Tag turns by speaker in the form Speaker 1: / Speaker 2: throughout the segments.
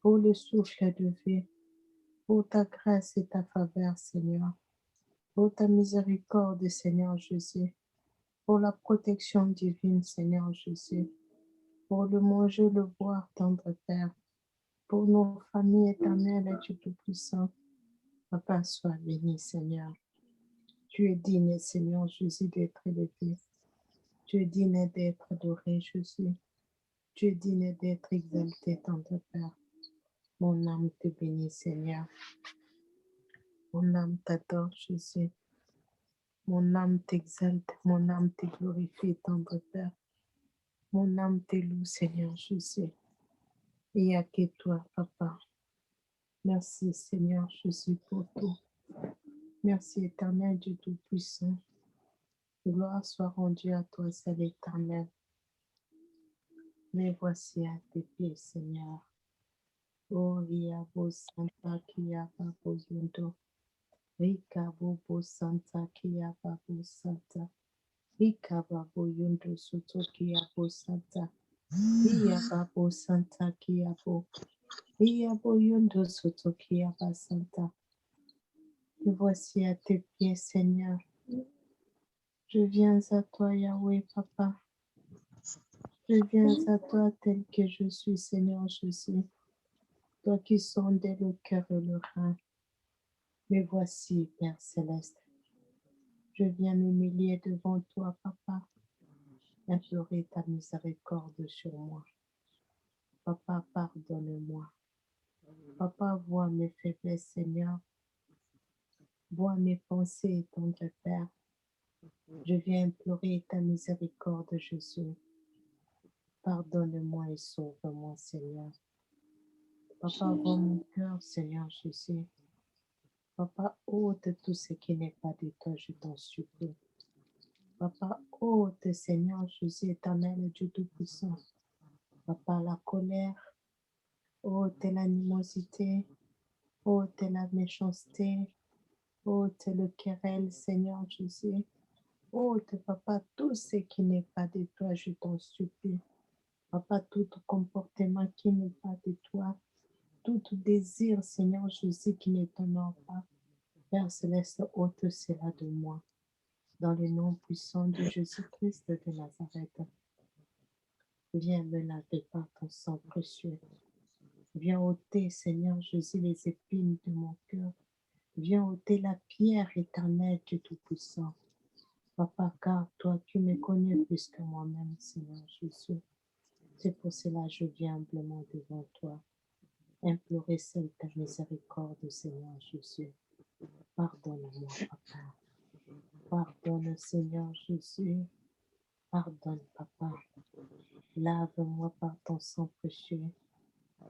Speaker 1: pour le souffle de vie, pour ta grâce et ta faveur, Seigneur, pour ta miséricorde, Seigneur Jésus, pour la protection divine, Seigneur Jésus, pour le manger, le boire, tendre Père, pour nos familles éternelles et du Tout-Puissant. Papa, sois béni, Seigneur. Tu es digne, Seigneur Jésus, d'être élevé. Tu es digne d'être adoré, Jésus. Tu es digne d'être exalté, tendre Père. Mon âme te bénit, Seigneur. Mon âme t'adore, Jésus. Mon âme t'exalte, mon âme te glorifie, tendre Père. Mon âme te loue, Seigneur Jésus. Il n'y a que toi, Papa. Merci, Seigneur Jésus, pour tout. Merci, éternel Dieu Tout-Puissant. Gloire soit rendue à toi, seul éternel. Mais voici à tes pieds, Seigneur. Oh, Yabo Santa Kia Babo Yundo. Rika Bobo Santa Kia Babo Santa. Rika Babo Yundo Soto Kia Bo Santa. Iya Babo Santa Kia Bo. Yabo Yundo Soto Kia Ba Santa. Me voici à tes pieds, Seigneur. Je viens à toi, Yahweh, Papa. Je viens à toi tel que je suis, Seigneur Jésus. Toi qui sondes le cœur et le rein. Me voici, Père Céleste. Je viens m'humilier devant toi, Papa, implorer ta miséricorde sur moi. Papa, pardonne-moi. Papa, vois mes faiblesses, Seigneur. Vois mes pensées, tendre Père. Je viens implorer ta miséricorde, Jésus. Pardonne-moi et sauve-moi, Seigneur. Papa, vois mon cœur, Seigneur Jésus. Papa, ôte tout ce qui n'est pas de toi, je t'en supplie. Papa, ôte, Seigneur Jésus, éternel Dieu Tout-Puissant. Papa, la colère, ôte l'animosité, ôte la méchanceté, ôte le querelle, Seigneur Jésus. Ôte, Papa, tout ce qui n'est pas de toi, je t'en supplie. Papa, tout comportement qui n'est pas de toi, tout désir, Seigneur Jésus, qui ne t'honore pas. Père Céleste, ôte cela de moi. Dans le nom puissant de Jésus-Christ de Nazareth, viens me laver par ton sang précieux. Viens ôter, Seigneur Jésus, les épines de mon cœur. Viens ôter la pierre éternelle du Tout-Puissant. Papa, car toi, tu me connais plus que moi-même, Seigneur Jésus. C'est pour cela que je viens humblement devant toi, implorer celle ta miséricorde, Seigneur Jésus. Pardonne-moi, Papa. Pardonne, Seigneur Jésus. Pardonne, Papa. Lave-moi par ton sang précieux.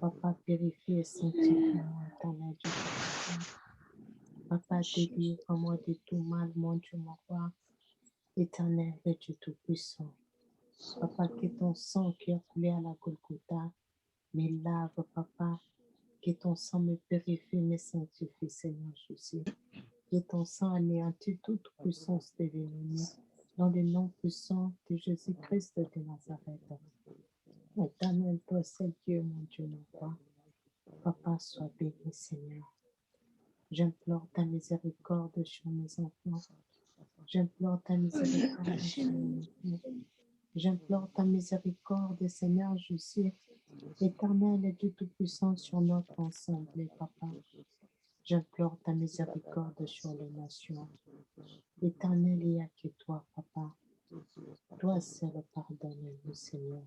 Speaker 1: Papa, purifie et sanctifie-moi, éternel Dieu. Papa, délivre-moi de tout mal, mon Dieu, mon roi, éternel et Dieu Tout-Puissant. Papa, que ton sang qui a coulé à la Golgotha me lave, Papa. Que ton sang me purifie, me sanctifie, Seigneur Jésus. Que ton sang anéantit toute puissance de l'ennemi. Dans le nom puissant de Jésus-Christ de Nazareth. Éternel, toi seul Dieu, mon Dieu, mon roi. Papa, sois béni, Seigneur. J'implore ta miséricorde sur mes enfants. J'implore ta miséricorde sur mes enfants. J'implore ta miséricorde, Seigneur Jésus, éternel et Dieu Tout-Puissant sur notre ensemble, Papa. J'implore ta miséricorde sur les nations. Éternel, il n'y a que toi, Papa. Toi seul pardonne-nous, Seigneur.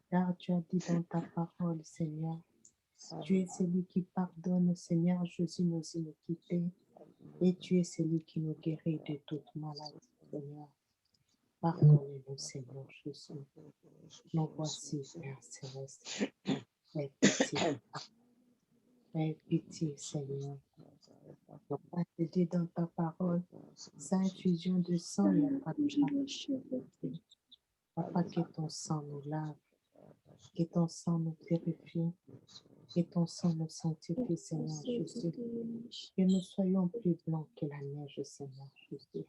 Speaker 1: Car tu as dit dans ta parole, Seigneur, tu es celui qui pardonne, Seigneur Jésus, nos iniquités, et tu es celui qui nous guérit de toute maladie, Seigneur. Pardonnez-nous, Seigneur Jésus. Nous voici, Père Céleste. Aie pitié. Aie pitié, Seigneur. Papa, te dit dans ta parole, sans infusion de sang, il n'y a pas de pardon. Papa, que ton sang nous lave, que ton sang nous purifie, que ton sang nous sanctifie, Seigneur Jésus. Que nous soyons plus blancs que la neige, Seigneur Jésus.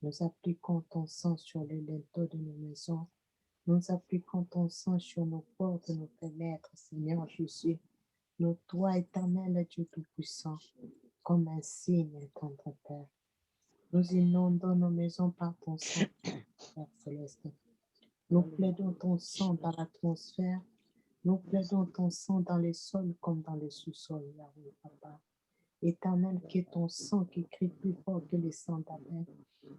Speaker 1: Nous appliquons ton sang sur les linteaux de nos maisons. Nous appliquons ton sang sur nos portes, nos fenêtres, Seigneur Jésus. Nous, toi, éternel Dieu Tout-Puissant, comme un signe, tendre Père. Nous inondons nos maisons par ton sang, Père Céleste. Nous plaidons ton sang dans l'atmosphère. Nous plaidons ton sang dans les sols comme dans les sous-sols, Yahweh, Papa. Éternel, que ton sang qui crie plus fort que les sangs d'Abel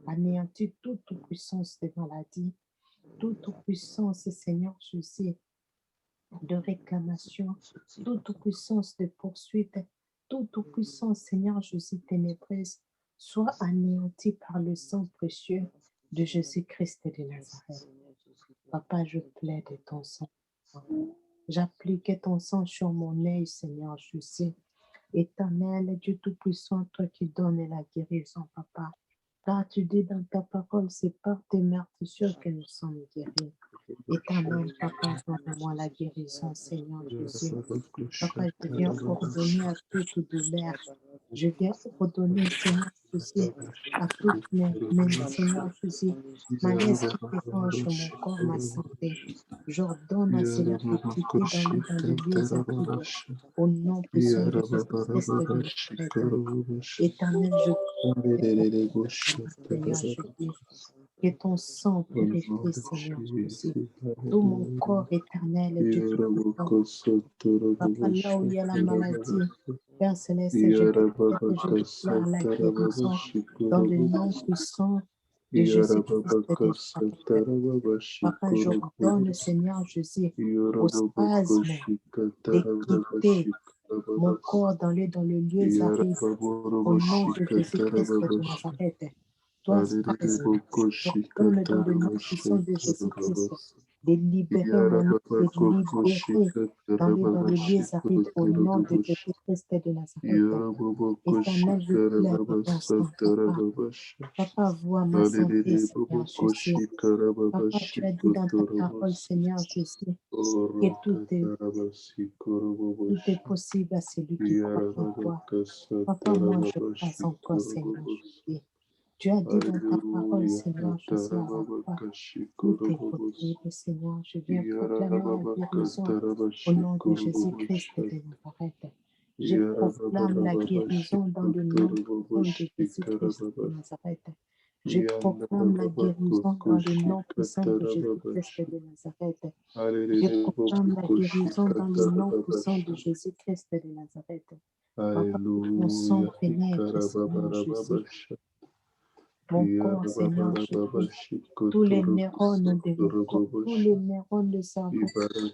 Speaker 1: anéantit toute puissance de maladie, toute puissance, Seigneur Jésus, de réclamation, toute puissance de poursuite, toute puissance, Seigneur Jésus, ténébreuse, soit anéantie par le sang précieux de Jésus-Christ de Nazareth. Papa, je plaide ton sang. J'applique ton sang sur mon œil, Seigneur Jésus. Éternel, Dieu Tout-Puissant, toi qui donnes la guérison, Papa. Car tu dis dans ta parole, c'est par tes meurtrissures que nous sommes guéris. Éternel, Papa, donne-moi la guérison, Seigneur Jésus. Papa, je viens ordonner à toute douleur. Je viens ordonner, Seigneur Jésus, à toutes mes Seigneur Jésus, malaise qui dérange mon corps, ma santé. J'ordonne, Seigneur, de quitter dans le lieu arides. Au nom puissant de Jésus-Christ de Nazareth. Éternel, je prie, Seigneur Jésus, que ton sang purifie, Seigneur Jésus. Tout mon corps éternel, Dieu Tout-Puissant. Papa, là où il y a la maladie, Père Céleste, je déclare la guérison dans le nom puissant de Jésus-Christ de Nazareth. Papa, j'ordonne, Seigneur Jésus, au spasme de quitter mon corps dans le lieu aride, au nom de Jésus-Christ de Nazareth. Toi, spasme, j'ordonne dans le nom puissant de Jésus-Christ de libérer mon âme, de libérer dans le lieu aride, au nom de Jésus-Christ de Nazareth. Éternel, je plaide ton sang, Papa. Papa, vois ma santé, Seigneur Jésus. Papa, tu as dit dans ta parole, Seigneur Jésus, que tout est possible à celui qui croit en toi. Papa, moi, je crois en toi, Seigneur Jésus. Tu as dit dans ta parole, Seigneur Jésus, à la croix, tout est possible, Seigneur. Je viens proclamer la guérison au nom de Jésus-Christ de Nazareth. Je proclame la guérison dans le nom puissant de Jésus-Christ de Nazareth. Je proclame la guérison dans le nom puissant de Jésus-Christ de Nazareth. Je proclame la guérison dans le nom puissant de Jésus-Christ de Nazareth. Papa, mon sang pénètre, Seigneur Jésus. Mon corps, Seigneur Jésus, tous les neurones de mon corps, tous les neurones de cerveau,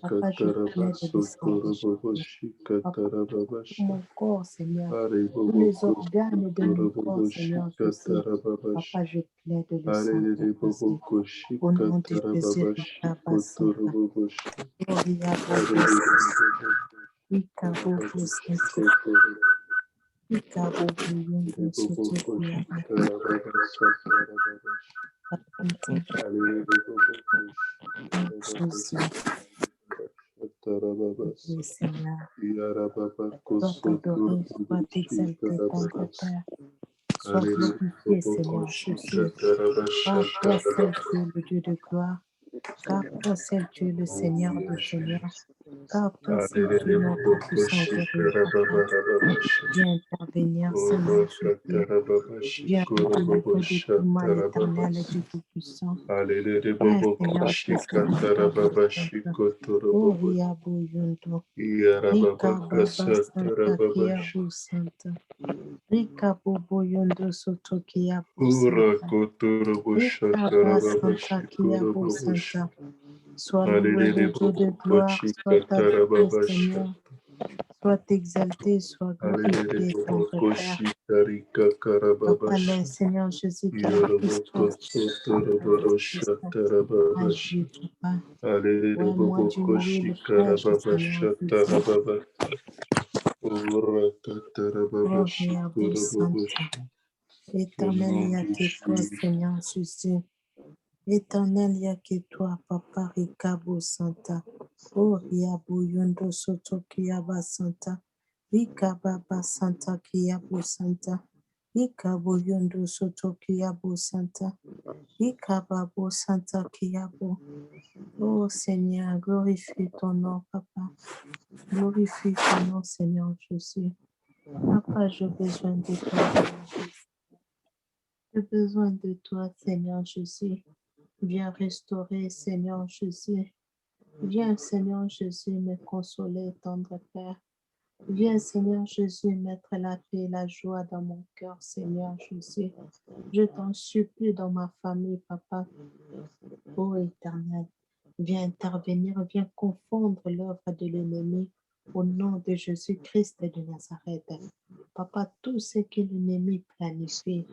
Speaker 1: Papa, je plaide le sang de Jésus. Papa, tout mon corps, Seigneur, tous les organes de mon corps, Seigneur Jésus, Papa, je plaide le sang de Jésus. Au nom de Jésus, Papa, Santa, Gloria oui, Seigneur. Sois adoré, sois exalté, tendre Père. Sois glorifié, Seigneur Jésus. Car toi seul tu es le Dieu de gloire. Car toi seul tu es le Seigneur de Seigneurs. Car toi seul tu es notre puissant guerrier. Viens intervenir, Seigneur Jésus. Viens nous délivrer de tout mal éternel et du Tout-Puissant. Seigneur Jésus, oh, Riabo Yondo. Rika Baba Santa Kiabu Santa. Rika Bobo Yondo Soto Kiabu Santa. Rika Baba Santa Kiabu Santa. Sois loué le Dieu de gloire, sois adoré Seigneur. Sois exalté, sois glorifié, Saint Père. Papa, le Seigneur Jésus qui a agis, Papa. Ouais, moi, Dieu mourir le fraîche, Seigneur Jésus. Gloria à vous, Sainte. Éternel, il n'y a que toi, Seigneur Jésus. Éternel, il n'y a que toi, Papa Ricabo Santa. Oh, Riabo Yondo Soto Kiaba Santa. Ricababa Santa Kiabo Santa. Ikabo yondo soto kiyabo santa. Ikababo santa kiyabo. Oh Seigneur, glorifie ton nom, Papa. Glorifie ton nom, Seigneur Jésus. Papa, j'ai besoin de toi, Seigneur Jésus. J'ai besoin de toi, Seigneur Jésus. Viens restaurer, Seigneur Jésus. Viens, Seigneur Jésus, me consoler, tendre Père. Viens, Seigneur Jésus, mettre la paix et la joie dans mon cœur, Seigneur Jésus. Je t'en supplie dans ma famille, Papa. Ô Éternel, viens intervenir, viens confondre l'œuvre de l'ennemi au nom de Jésus-Christ de Nazareth. Papa, tout ce que l'ennemi planifie,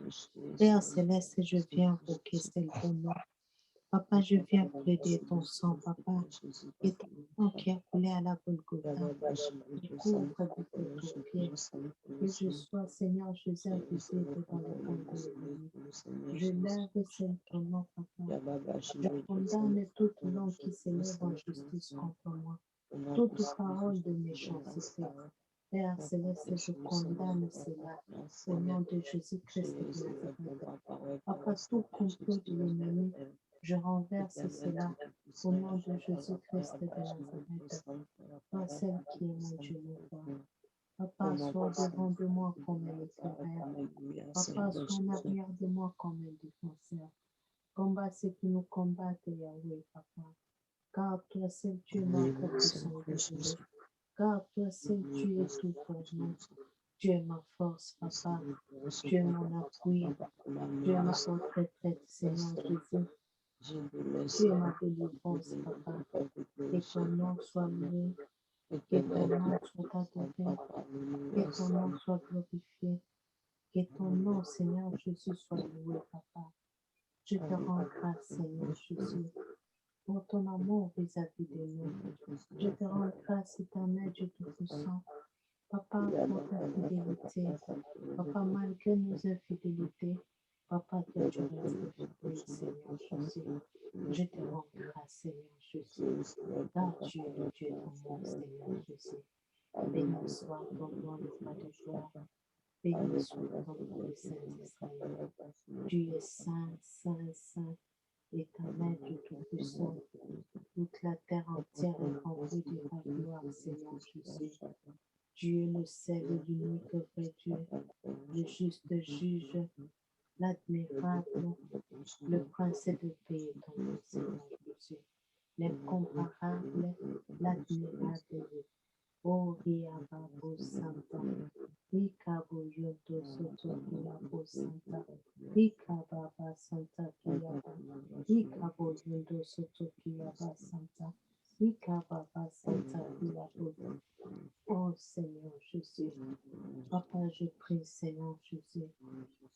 Speaker 1: Père Céleste, je viens invoquer ton nom. Papa, je viens plaider ton sang, Papa, et ton sang qui a coulé à la Golgotha. Je couvre de tes pieds. Que je sois, Seigneur Jésus, invisible dans le camp de l'ennemi. Je lève ton nom, Papa. Je condamne toute langue qui s'élève en justice contre moi. Toute parole de méchanceté. Père Céleste, je condamne cela au nom de Jésus-Christ de Nazareth. Papa, tout complot de l'ennemi, je renverse cela au nom de Jésus-Christ de Nazareth. Toi, celle qui est mon Dieu, mon roi. Papa, sois devant de moi comme un éclaireur. Papa, sois en arrière de moi comme un défenseur. Combat ce qui nous combattent, Yahweh, Papa. Car toi seul tu es notre puissant Dieu. Car toi seul tu es tout pour nous. Tu es ma force, Papa. Tu es mon appui. Tu es ma haute retraite, Seigneur Jésus. Tu es ma délivrance, Papa. Que ton nom soit loué. Que ton nom soit adoré. Que ton nom soit glorifié. Que ton nom, Seigneur Jésus, soit loué, Papa. Je te rends grâce, Seigneur Jésus, pour ton amour vis-à-vis de nous. Je te rends grâce, éternel Dieu Tout-Puissant. Papa, pour ta fidélité. Papa, malgré nos infidélités, Papa, toi tu restes fidèle, Seigneur Jésus. Je te rends grâce, Seigneur Jésus, car tu es le Dieu d'amour, Seigneur Jésus. Béni soit ton nom, le roi de gloire. Béni soit ton nom, le Saint d'Israël. Tu es saint, saint, saint, éternel Dieu Tout-Puissant. Toute la terre entière est remplie de ta gloire, Seigneur Jésus. Tu es le seul et l'unique vrai Dieu, le juste juge, l'admirable, le prince de paix est ton nom, Seigneur Jésus. L'incomparable, l'admirable. Oh, Riababo Santa. Ikabo Yoto Soto Kiabo Santa. Ikababa Santa Kiaba. Ikabo Yoto Soto Kiaba Santa. Ikababa Santa Kiabo. Oh Seigneur Jésus. Papa, je prie, Seigneur Jésus.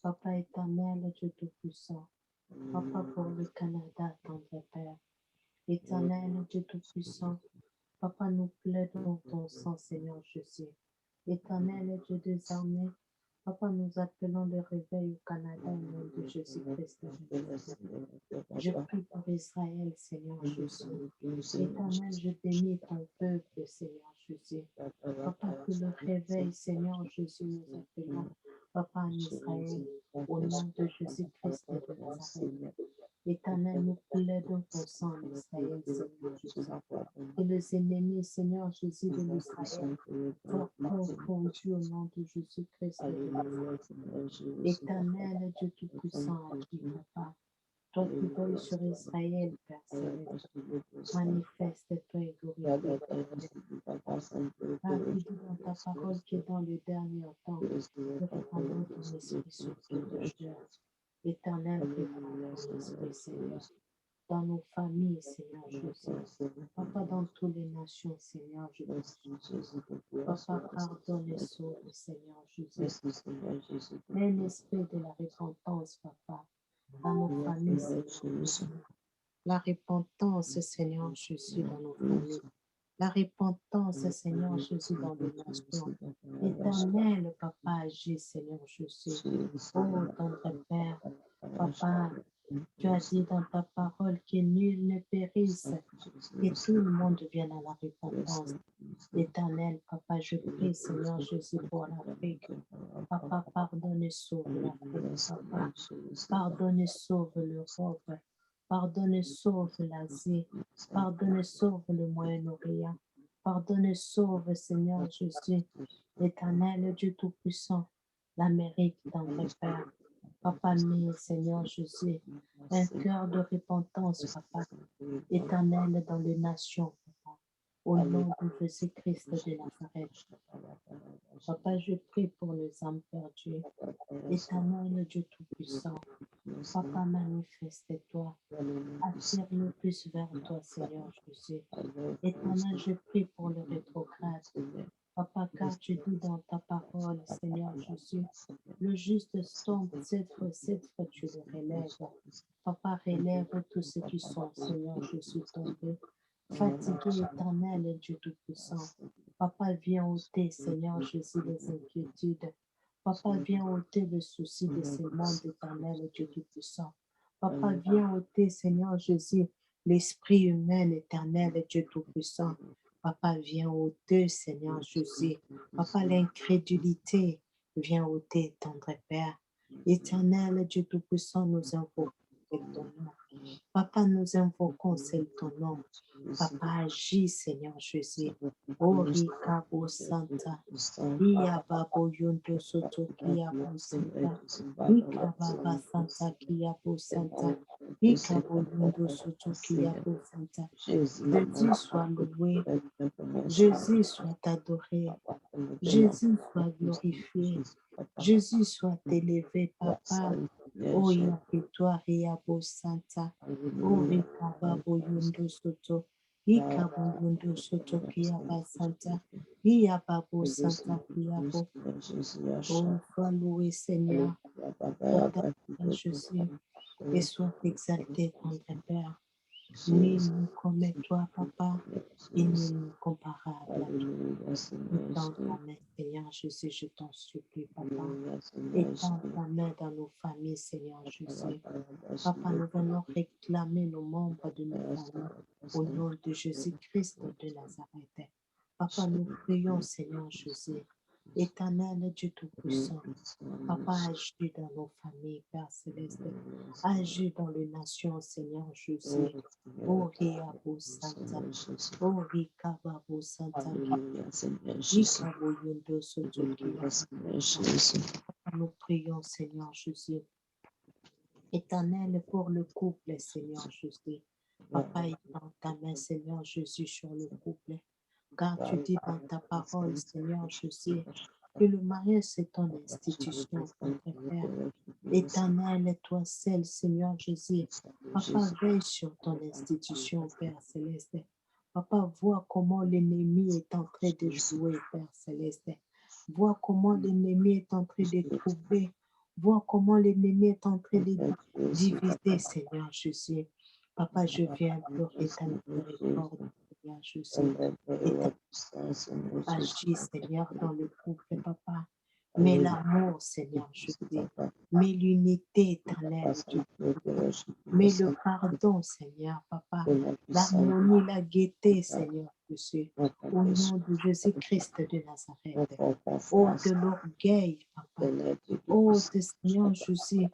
Speaker 1: Papa éternel, Dieu Tout-Puissant. Papa pour le Canada, tendre Père. Éternel, Dieu Tout-Puissant. Papa, nous plaidons ton sang, Seigneur Jésus. Éternel Dieu des armées, Papa, nous appelons le réveil au Canada au nom de Jésus-Christ. Je prie pour Israël, Seigneur Jésus. Éternel, je bénis ton peuple, Seigneur Jésus. Papa, que le réveil, Seigneur Jésus, nous appelons, Papa, en Israël, au nom de Jésus-Christ de Nazareth. Éternel, nous plaidons ton sang en Israël, Seigneur Jésus. Que les ennemis, Seigneur Jésus de l'Israël, soient confondus au nom de Jésus-Christ de Nazareth. Éternel Dieu Tout-Puissant, agis, Papa. Toi qui veilles sur Israël, Père Céleste, manifeste-toi et glorifie ton nom. Car tu dis dans ta parole que dans le dernier temps, tu répandras ton esprit sur toute chair. Éternel, répand ton esprit, Seigneur, dans nos familles, Seigneur Jésus. Papa, dans toutes les nations, Seigneur Jésus. Papa, pardonne et sauve, Seigneur Jésus. Mets un esprit de la repentance, Papa, dans nos familles, Seigneur Jésus. La repentance, Seigneur Jésus, dans nos familles. La repentance, Seigneur Jésus, dans les nations. Éternel, Papa, agis, Seigneur Jésus. Oh, tendre Père, Papa, Tu as dit dans ta parole que nul ne périsse, que tout le monde vienne à la repentance. Éternel, Papa, je prie, Seigneur Jésus, pour l'Afrique. Papa, pardonne et sauve l'Afrique, Papa. Pardonne et sauve l'Europe. Pardonne et sauve l'Asie. Pardonne et sauve le Moyen-Orient. Pardonne et sauve, Seigneur Jésus, Éternel Dieu Tout-Puissant, l'Amérique, tendre Père. Papa, mets, Seigneur Jésus, un cœur de repentance, Papa, éternel dans les nations, Papa, au nom de Jésus-Christ de Nazareth. Papa, je prie pour les âmes perdues, éternel Dieu Tout-Puissant. Papa, manifeste-toi, attire-le plus vers toi, Seigneur Jésus. Éternel, je prie pour le rétrograde. Papa, car tu dis dans ta parole, Seigneur Jésus, le juste tombe 7 fois, tu le relèves. Papa, relève tous ceux qui sont, Seigneur Jésus, tombés, fatigués, éternel et Dieu Tout-Puissant. Papa, viens ôter, Seigneur Jésus, les inquiétudes. Papa, viens ôter le souci de ce monde éternel et Dieu Tout-Puissant. Papa, viens ôter, Seigneur Jésus, l'esprit humain éternel et Dieu Tout-Puissant. Papa, viens ôter, Seigneur Jésus. Papa, l'incrédulité, viens ôter, tendre Père. Éternel Dieu Tout-Puissant, nous invoquons ton nom. Papa, nous invoquons ton nom. Papa, agis, Seigneur Jésus. Orika bo Santa. Iya babo yondo soto kia bo Santa. Ika baba Santa kia bo Santa. Ika bo yondo soto kia bo Santa. Jésus soit loué. Jésus soit adoré. Jésus soit glorifié. Jésus soit élevé, Papa. Oh, Yapitoire, Yabo Santa. Oh, Rikababo Yundo Soto. Ikabo Yundo Soto Kiaba Santa. Iyababo Santa Kiabo. Oh, sois loué, Seigneur. Sois adoré, Jésus. Et sois exalté, notre Père. Nul comme toi, Papa, et nul comparable à toi. Étends ta main, Seigneur Jésus, je t'en supplie, Papa. Étends ta main dans nos familles, Seigneur Jésus. Papa, nous venons réclamer nos membres de nos familles au nom de Jésus-Christ de Nazareth. Papa, nous prions, Seigneur Jésus. Éternel Dieu Tout-Puissant, Papa, agis dans nos familles, Père Céleste. Agis dans les nations, Seigneur Jésus. Oh, Riabo Santa. Oh, Rikababo Santa. Rikabo Yondo Sotokia. Nous prions, Seigneur Jésus. Éternel, pour le couple, Seigneur Jésus. Papa, étends ta main, Seigneur Jésus, sur le couple. Car tu dis dans ta parole, Seigneur Jésus, que le mariage, c'est ton institution, notre Père. Éternel, toi seul, Seigneur Jésus. Papa, veille sur ton institution, Père Céleste. Papa, vois comment l'ennemi est en train de jouer, Père Céleste. Vois comment l'ennemi est en train de troubler. Vois comment l'ennemi est en train de diviser, Seigneur Jésus. Papa, je viens implorer ta miséricorde, Seigneur Jésus. Agis, Seigneur, dans le couple, Papa. Mais l'amour, Seigneur Jésus. Mais l'unité éternelle, Dieu. Mais le pardon, Seigneur, Papa. L'harmonie, la gaieté, Seigneur Jésus. Au nom de Jésus-Christ de Nazareth. Oh, de l'orgueil, Papa. Oh, de Seigneur Jésus,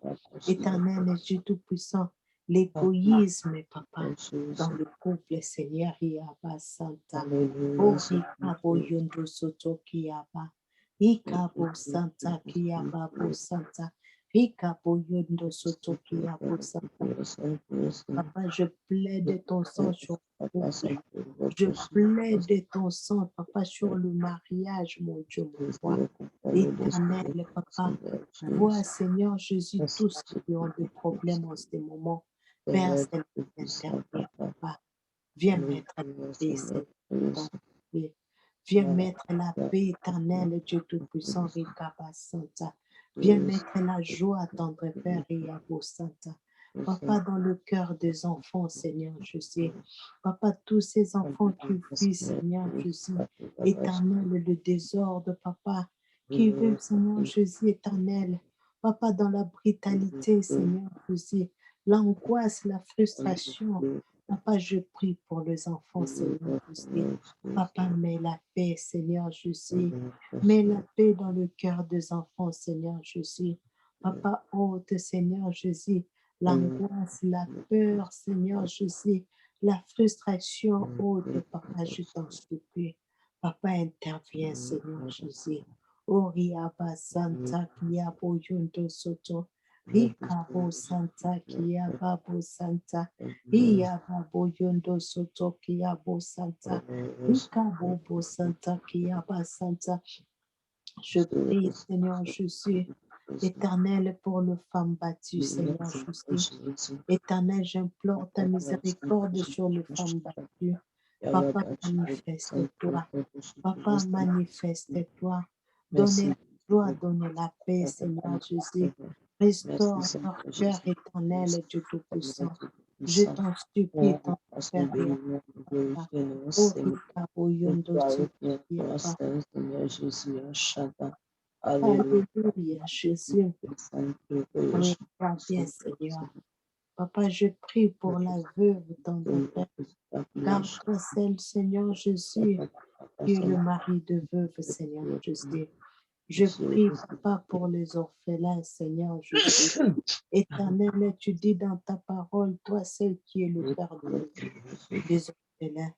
Speaker 1: éternel et Dieu Tout-Puissant. L'égoïsme, Papa, dans le couple, Seigneur, Yaba Santa. Oh, Rikabo Yondo Soto Kiyaba. Rikabo Santa Kiyaba Bo Santa. Rikabo Yondo Soto Kiyabo Santa. Papa, je plaide ton sang sur le couple. Je plaide ton sang, Papa, sur le mariage, mon Dieu, mon roi. Éternel, Papa, vois, Seigneur Jésus, tous ceux qui ont des problèmes en ce moment. Père Céleste, interviens, Papa. Viens mettre la paix, Seigneur, dans la paix. Viens mettre la paix éternelle, Dieu Tout-Puissant, Rikaba Santa. Viens mettre la joie, tendre Père, Riabo Santa. Papa, dans le cœur des enfants, Seigneur Jésus. Papa, tous ces enfants qui fuient, Seigneur Jésus, éternel, le désordre, Papa, qui veulent, Seigneur Jésus, éternel. Papa, dans la brutalité, Seigneur Jésus, l'angoisse, la frustration. Papa, je prie pour les enfants, Seigneur Jésus. Papa, mets la paix, Seigneur Jésus. Mets la paix dans le cœur des enfants, Seigneur Jésus. Papa, ôte, Seigneur Jésus, l'angoisse, la peur, Seigneur Jésus, la frustration, ôte, Papa, je t'en supplie. Papa, interviens, Seigneur Jésus. Oriaba Santa Kiabo Yundo Soto. Rikabo Santa Kiababo Santa. Iyababo Yundo Soto Kiabo Santa. Rikabo Bo Santa Kiaba Santa. Je prie, Seigneur Jésus, Éternel, pour les femmes battues, Seigneur Jésus. Éternel, j'implore ta miséricorde sur les femmes battues. Papa, manifeste-toi. Papa, manifeste-toi. Donnez la joie, donnez la paix, Seigneur Jésus. Restaure leur cœur éternel, Dieu Tout-Puissant. Je t'en supplie, ton Père et Papa. Oh, Rikabo Yondo Sotiaba. Alléluia, Jésus. Oui, bien, Seigneur. Papa, je prie pour la veuve dans ton Père. Garde-toi celle, Seigneur Jésus, qui est le mari de veuve, Seigneur Jésus. Je prie, Papa, pour les orphelins, Seigneur Jésus. Éternel, tu dis dans ta parole, toi, celle qui est le Père des orphelins.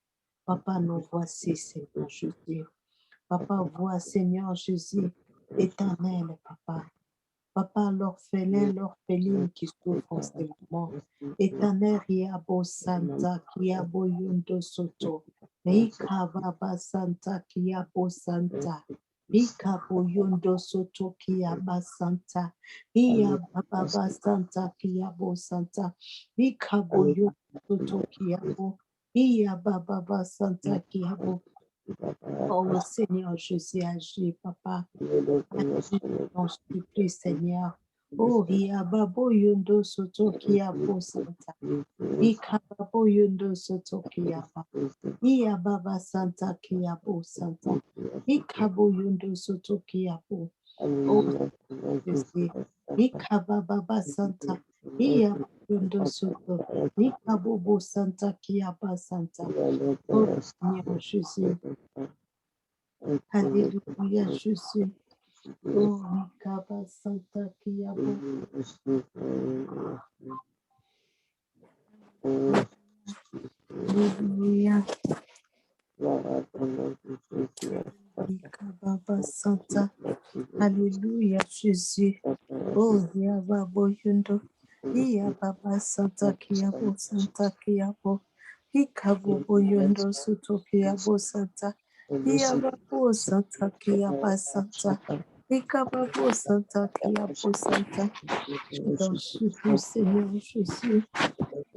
Speaker 1: Papa, nous voici, Seigneur Jésus. Papa, vois, Seigneur Jésus, éternel, Papa. Papa, l'orphelin, l'orpheline qui souffre en ce moment. Éternel, Riabo Santa, Kiabo Yundo Soto. Rikababa Santa, Kiabo Santa. Rikabo Yundo Soto, Kiaba Santa. Iyababa Santa, Kiabo Santa. Rikabo Yundo Soto, Kiabo. Iyababa Santa, Kiabo. Oh Seigneur, Jésus, agis, Papa. Agis, j'en supplie, Seigneur. Oh, Riababo Yundo Soto Kiabo Santa. Ikababo Yundo Soto Kiaba. Iababa Santa Kiabo Santa. Ikabo Yundo Soto Kiabo. Oh, Jésus. Ikababa Santa. Iababo Yundo Soto. Ikabobo Santa Kiaba Santa. Oh, Seigneur Jésus. Alléluia, Jésus. Oh, Mikaba Santa Kiabo. Alléluia. Mikaba Santa. Alléluia, Jésus. Oh, Yababo Yundo. Yababa Santa Kiabo Santa Kiabo. Ikabo Yundo Suto Kiabo Santa. Yababo Santa Kiaba Santa. Ikababo Santa Kiabo Santa. Je t'en supplie, Seigneur Jésus.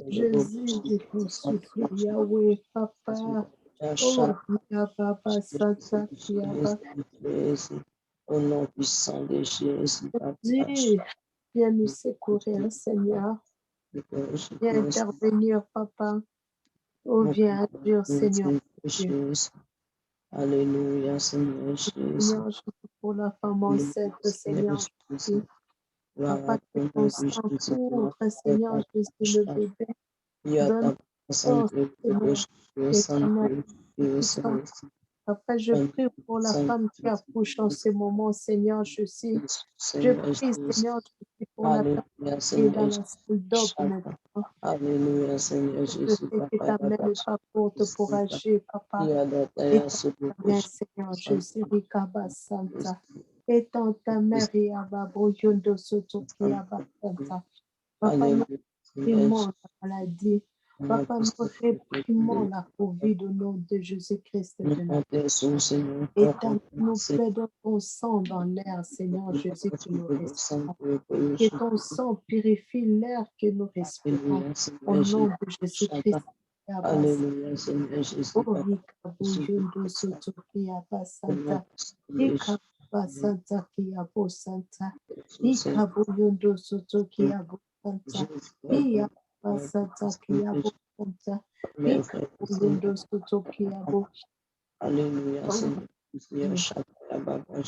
Speaker 1: Jésus, je t'en supplie, Yahweh, Papa. Oh, Yababa Santa Kiaba.
Speaker 2: Au nom puissant de Jésus,
Speaker 1: Jésus, viens nous secourir, Seigneur. Viens intervenir, Papa. Oh, viens agir, Seigneur.
Speaker 2: Alléluia, Seigneur Jésus.
Speaker 1: Seigneur Jésus, pour la femme enceinte, Seigneur Jésus. Papa, que ton sang couvre, Seigneur Jésus, le bébé. Donne force, Seigneur. Éternel, puissant. Papa, je prie pour la femme qui accouche en ce moment, Seigneur Jésus. Je prie, Seigneur Jésus, pour la personne qui est dans la salle d'op maintenant.
Speaker 2: Alléluia, Seigneur
Speaker 1: Je
Speaker 2: Jésus.
Speaker 1: sais que ta main n'est pas courte pour agir, Papa. Étends ta main, Seigneur Jésus, Rikaba Santa. Étends ta main, Riababo Yondo Soto Kiaba Santa. Papa, nous réprimons la maladie. Papa, nous réprimons la Covid au nom de Jésus-Christ de Nazareth. Étends, nous plaidons ton sang dans l'air, Seigneur Jésus, que nous respirons. Que ton sang purifie l'air que nous respirons. Au nom de Jésus-Christ.
Speaker 2: Alléluia, Seigneur Jésus.
Speaker 1: Oh, Rikabo Yondo Soto Kiaba Santa. Rikaba Santa Kiabo Santa. Rikabo Yondo Soto Kiabo Santa. Rikaba Santa Kiabo Santa. Rikabo Yondo Soto Kiabo.
Speaker 2: Alléluia, Seigneur Jésus.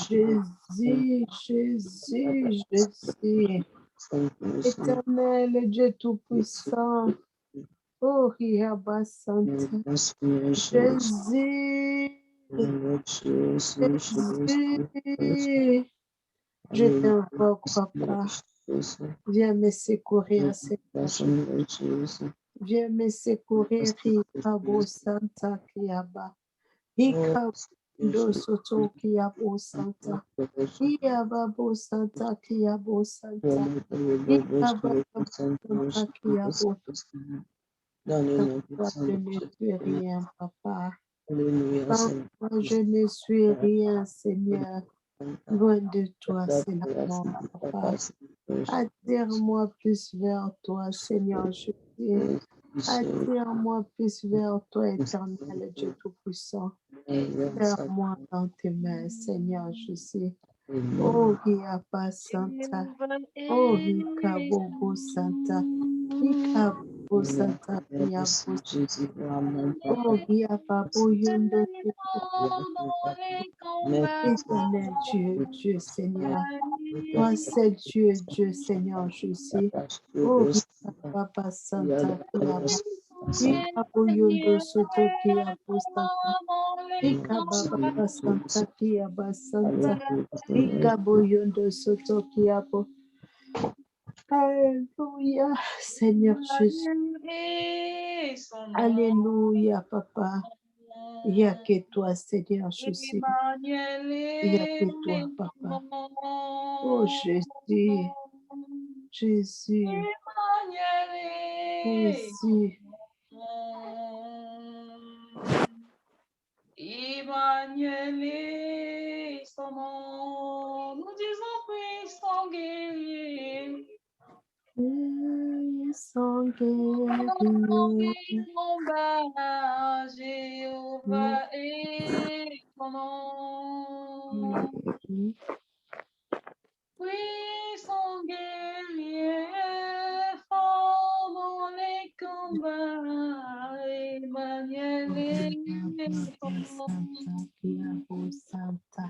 Speaker 1: Jésus, Jésus, Jésus. Éternel et Dieu Tout-Puissant. Oh, Yaba Santa. Jésus. Jésus. Je t'invoque, Papa. Viens me secourir, Seigneur. Viens me secourir, Ikabo Santa Kiaba. Ikabo Soto Kiabo Santa. Iababo Santa Kiabo Santa. Ikabo Santa Kiabo. Sans toi, je ne suis rien, Papa. Sans toi, je ne suis rien, Seigneur. Loin de toi, c'est la mort, Papa. Attire-moi plus vers toi, Seigneur Jésus. Attire-moi plus vers toi, éternel Dieu Tout-Puissant. Serre-moi dans tes mains, Seigneur Jésus. Oh, Hiapa Santa. Oh, Hikabobo Santa. Hikabobo Santa. Oh, Hiapabo Yondo. Éternel Dieu, Seigneur. Toi, c'est Dieu, Seigneur Jésus. Oh, Papa Santa, Ikabo Yondo Soto Kiabo Santa. Ikababa Santa Kiaba Santa. Ikabo Yondo Soto Kiabo. Alléluia, Seigneur Jésus. Alléluia, Papa. Il n'y a que toi, Seigneur Jésus. Il n'y a que toi, Papa. Oh Jésus. Jésus. Jésus.
Speaker 3: Emmanuel est son nom. Nous disons puissant guerrier.
Speaker 1: Puissant guerrier.
Speaker 3: Jéhovah est son nom. Puissant guerrier, fort dans les combats, Emmanuel est son nom.
Speaker 1: Santa.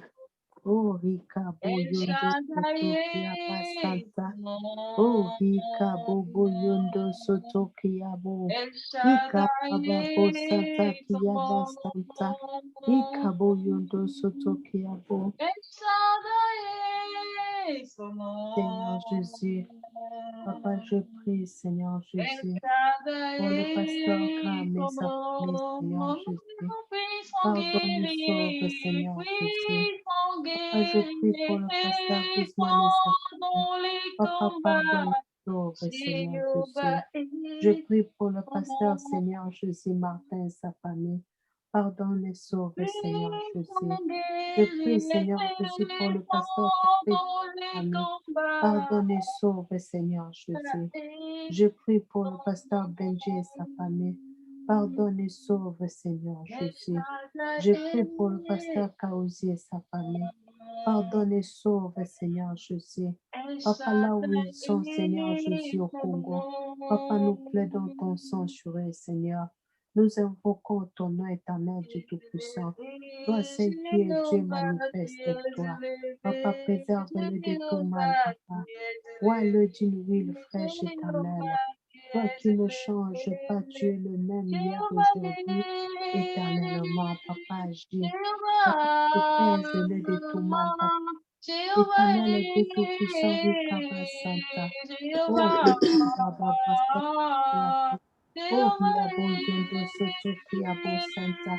Speaker 1: Oh, Ricabo
Speaker 3: El
Speaker 1: Yondo Soto Santa. Oh, Ricabo Yondo Soto Kiabo.
Speaker 3: El
Speaker 1: Ikababo Santa
Speaker 3: Shaddai,
Speaker 1: Kiaba Santa. Ikabo Yondo Soto Kiabo.
Speaker 3: El Shaddai, son nom.
Speaker 1: Seigneur Jésus. Papa, je prie, Seigneur
Speaker 3: El
Speaker 1: Jésus,
Speaker 3: Shaddai,
Speaker 1: pour le pasteur Graham et
Speaker 3: son
Speaker 1: sa famille, Seigneur
Speaker 3: nom.
Speaker 1: Jésus.
Speaker 3: Puissant
Speaker 1: Pardonne et sauve,
Speaker 3: guerrier,
Speaker 1: Seigneur Jésus.
Speaker 3: puissant
Speaker 1: Papa, je prie pour le pasteur
Speaker 3: guerrier,
Speaker 1: Guzman et sa
Speaker 3: fort
Speaker 1: famille.
Speaker 3: dans les
Speaker 1: Papa, pardonne
Speaker 3: combats,
Speaker 1: et sauve, Seigneur
Speaker 3: Jéhovah
Speaker 1: Jésus. Je
Speaker 3: est
Speaker 1: prie pour le
Speaker 3: son
Speaker 1: pasteur
Speaker 3: nom.
Speaker 1: Seigneur Jésus Martin et sa famille. Pardonne et sauve, Seigneur Jésus. Je prie, Seigneur Jésus, pour le pasteur Patrick et sa famille. Pardonne et sauve, Seigneur Jésus. Je prie pour le pasteur Benji et sa famille. Pardonne et sauve, Seigneur Jésus. Je prie pour le pasteur Kaouzi et sa famille. Pardonne et sauve, Seigneur Jésus. Papa, là où ils sont, Seigneur Jésus, au Congo. Papa, nous plaidons ton sang sur eux, Seigneur. Nous invoquons ton nom éternel, Dieu Tout-Puissant. Toi, c'est Dieu manifeste-toi. Papa, préserve-le de tout mal, Papa. Oins-le d'une huile fraîche éternelle. Toi qui ne changes pas, tu es le même hier, aujourd'hui, éternellement. Papa, agis. Papa, protège-le de tout mal, Papa. Éternel Dieu Tout-Puissant, Rikaba Santa. Oh, Rikaba Santa. Oh, Hiabo Yondo Soto Kiabo Santa.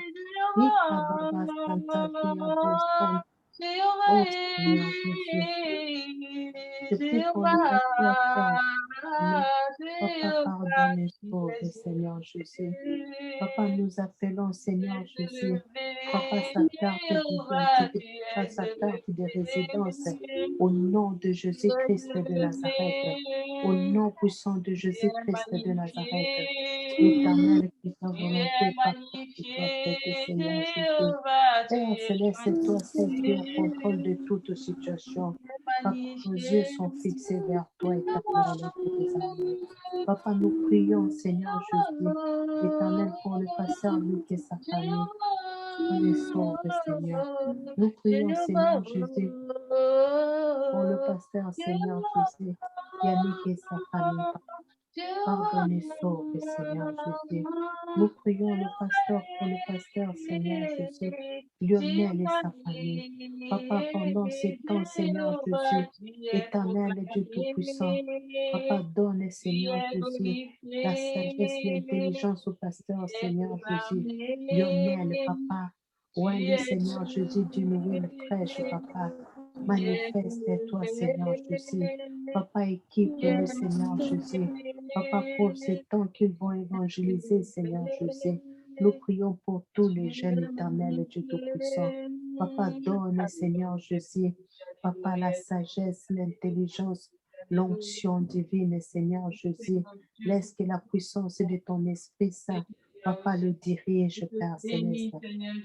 Speaker 1: Rikaba Santa Kiabo Santa. Oh, Seigneur Jésus. Je prie pour le pasteur Serge. Papa, pardonne et sauve, Seigneur Jésus. Papa, nous appelons, Seigneur Jésus. Papa, sa carte d'identité, papa, sa carte de résidence. Au nom de Jésus-Christ de Nazareth. Au nom puissant de Jésus-Christ de Nazareth. Éternel, que ta volonté, Papa, que soit faite, Seigneur Jésus. Père Céleste, c'est toi, c'est Dieu au contrôle de toute situation. Papa, nos yeux sont fixés vers toi, éternel, des armées. Papa, nous prions, Seigneur Jésus, éternel, pour le pasteur Luc et sa famille. On les sauve, Seigneur. Nous prions, Seigneur Jésus, pour le pasteur, Seigneur Jésus. Yannick et sa famille. Pardonne et sauve, Seigneur Jésus. Nous prions le pasteur pour le pasteur, Seigneur Jésus. Lionel et sa famille. Papa, pendant ces temps, Seigneur Jésus, éternel et Dieu Tout-Puissant, Papa, donne, Seigneur Jésus, la sagesse, l'intelligence au pasteur, Seigneur Jésus. Lionel, Papa, ouais, Seigneur Jésus, d'une huile fraîche, Papa. Manifeste-toi, Seigneur Jésus. Papa, équipe-le, Seigneur Jésus. Papa, pour ces temps qu'ils vont évangéliser, Seigneur Jésus. Nous prions pour tous les jeunes éternels, Dieu Tout-Puissant. Papa, donne, Seigneur Jésus. Papa, la sagesse, l'intelligence, l'onction divine, Seigneur Jésus. Laisse que la puissance de ton Esprit Saint, Papa, le dirige, Père Céleste.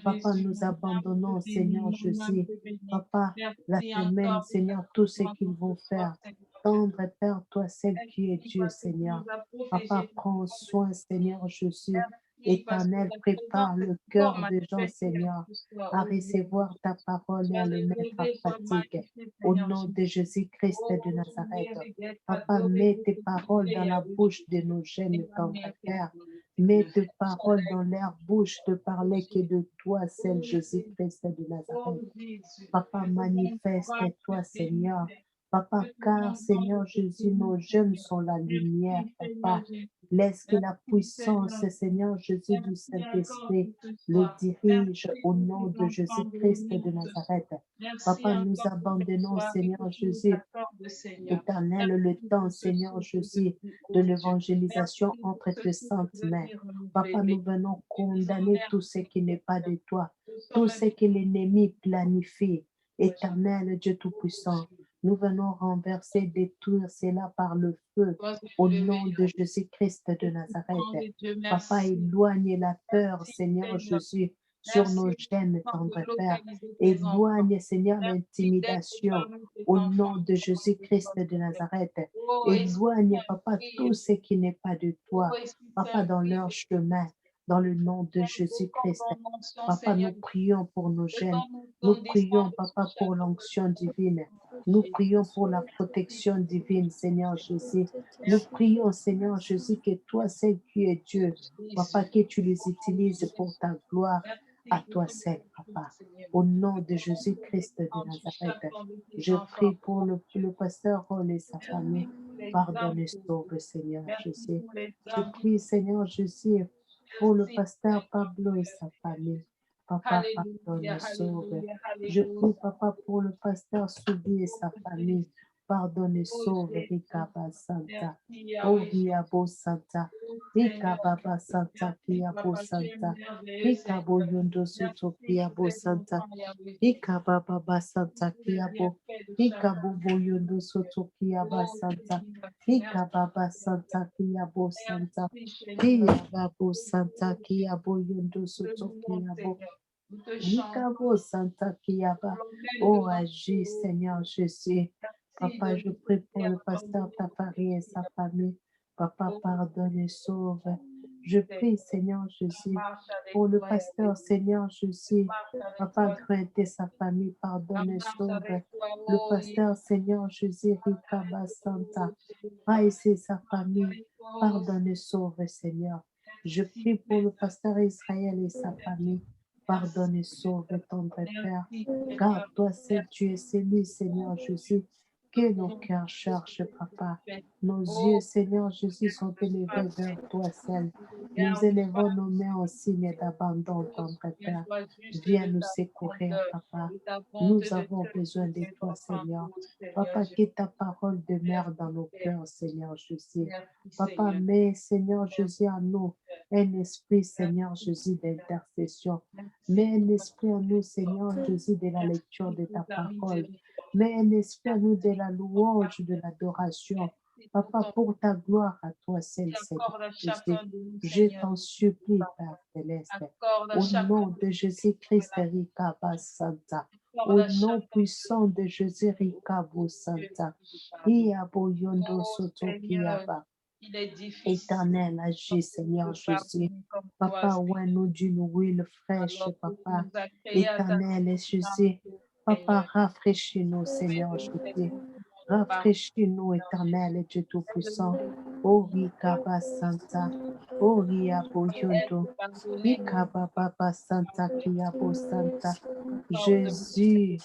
Speaker 1: Papa, nous abandonnons, Seigneur Jésus. Papa, la semaine, Seigneur, tout ce qu'ils vont faire. Tendre, Père, toi, celle qui est Dieu, Seigneur. Papa, prends soin, Seigneur Jésus. Éternel, prépare le cœur des gens, Seigneur, à recevoir ta parole et à le mettre en pratique. Au nom de Jésus-Christ de Nazareth. Papa, mets tes paroles dans la bouche de nos jeunes, tendre Père. Mets tes paroles dans leur bouche de parler que de toi, seul Jésus-Christ de Nazareth. Papa, manifeste-toi, Seigneur. Papa, car Seigneur Jésus, nos jeunes sont la lumière, Papa. Laisse que la puissance, Seigneur Jésus, du Saint-Esprit le dirige au nom de Jésus-Christ de Nazareth. Papa, nous abandonnons, Seigneur Jésus, éternel, le temps, Seigneur Jésus, de l'évangélisation entre tes saintes mains. Papa, nous venons condamner tout ce qui n'est pas de toi, tout ce que l'ennemi planifie. Éternel Dieu Tout-Puissant, nous venons renverser, détruire cela par le feu, au nom de Jésus-Christ de Nazareth. Papa, éloigne la peur, Seigneur Jésus, sur nos jeunes, tendre Père. Éloigne, Seigneur, l'intimidation, au nom de Jésus-Christ de Nazareth. Éloigne, Papa, tout ce qui n'est pas de toi, Papa, dans leur chemin, dans le nom de Jésus-Christ. Papa, nous prions pour nos jeunes. Nous prions, Papa, pour l'onction divine. Nous prions pour la protection divine, Seigneur Jésus. Nous prions, Seigneur Jésus, que toi, seul qui es Dieu, Papa, que tu les utilises pour ta gloire. À toi seul, Papa. Au nom de Jésus-Christ de Nazareth, je prie pour le pasteur Paul et sa famille. Pardonne et sauve, Seigneur Jésus. Je prie, Seigneur Jésus, pour le pasteur Pablo et sa famille. Papa, pardonne et sauve. Je prie, Papa, pour le pasteur Soubi et sa famille. Pardonne et sauve, Rikaba Santa. Oh, Riabo Santa. Rikababa Santa, Kiabo Santa. Rikabo Yondo Soto, Kiabo Santa. Rikababa Santa, Kiabo. Rikabo Yondo Soto, Kiaba Santa. Rikababa Santa, Kiabo Santa. Rikababo Santa, Kiabo Yondo Soto, Kiabo. Rikabo Santa, Kiaba. Oh, agis, Seigneur Jésus. Papa, je prie pour le pasteur Tafari et sa famille. Papa, pardonne et sauve. Je prie, Seigneur Jésus, pour le pasteur, Seigneur Jésus. Papa, Grant et sa famille, pardonne et sauve. Le pasteur, Seigneur Jésus, Rikaba Santa. Raïs et sa famille, pardonne et sauve, Seigneur. Je prie pour le pasteur Israël et sa famille. Pardonne et sauve, tendre Père. Car toi seul, tu es celui, Seigneur Jésus, que nos cœurs cherchent, Papa. Nos yeux, Seigneur Jésus, sont élevés vers toi seul. Nous élevons nos mains en signe d'abandon, tendre Père. Viens nous secourir, Papa. Nous avons besoin de toi, Seigneur. Papa, que ta parole demeure dans nos cœurs, Seigneur Jésus. Papa, mets, Seigneur Jésus, en nous un esprit, Seigneur Jésus, d'intercession. Mets un esprit en nous, Seigneur Jésus, de la lecture de ta parole. Mets un esprit en nous de la louange, de l'adoration. Papa, pour ta gloire à toi seul, Seigneur Jésus. Je t'en supplie, Père Céleste. Au nom de Jésus-Christ, Rikaba Santa. Au nom puissant de Jésus, Rikabo Santa. Iabo Yondo Soto Kiaba. Éternel, agis, Seigneur Jésus. Papa, ouais, nous d'une huile fraîche, Papa. Éternel, Jésus. Papa, rafraîchis-nous, Seigneur Jésus. Rafraîchis-nous, éternel et Dieu Tout-Puissant. Ori Kaba Santa, Ori Aboyondo, Ikababa Santa Kiabo Santa. Jésus,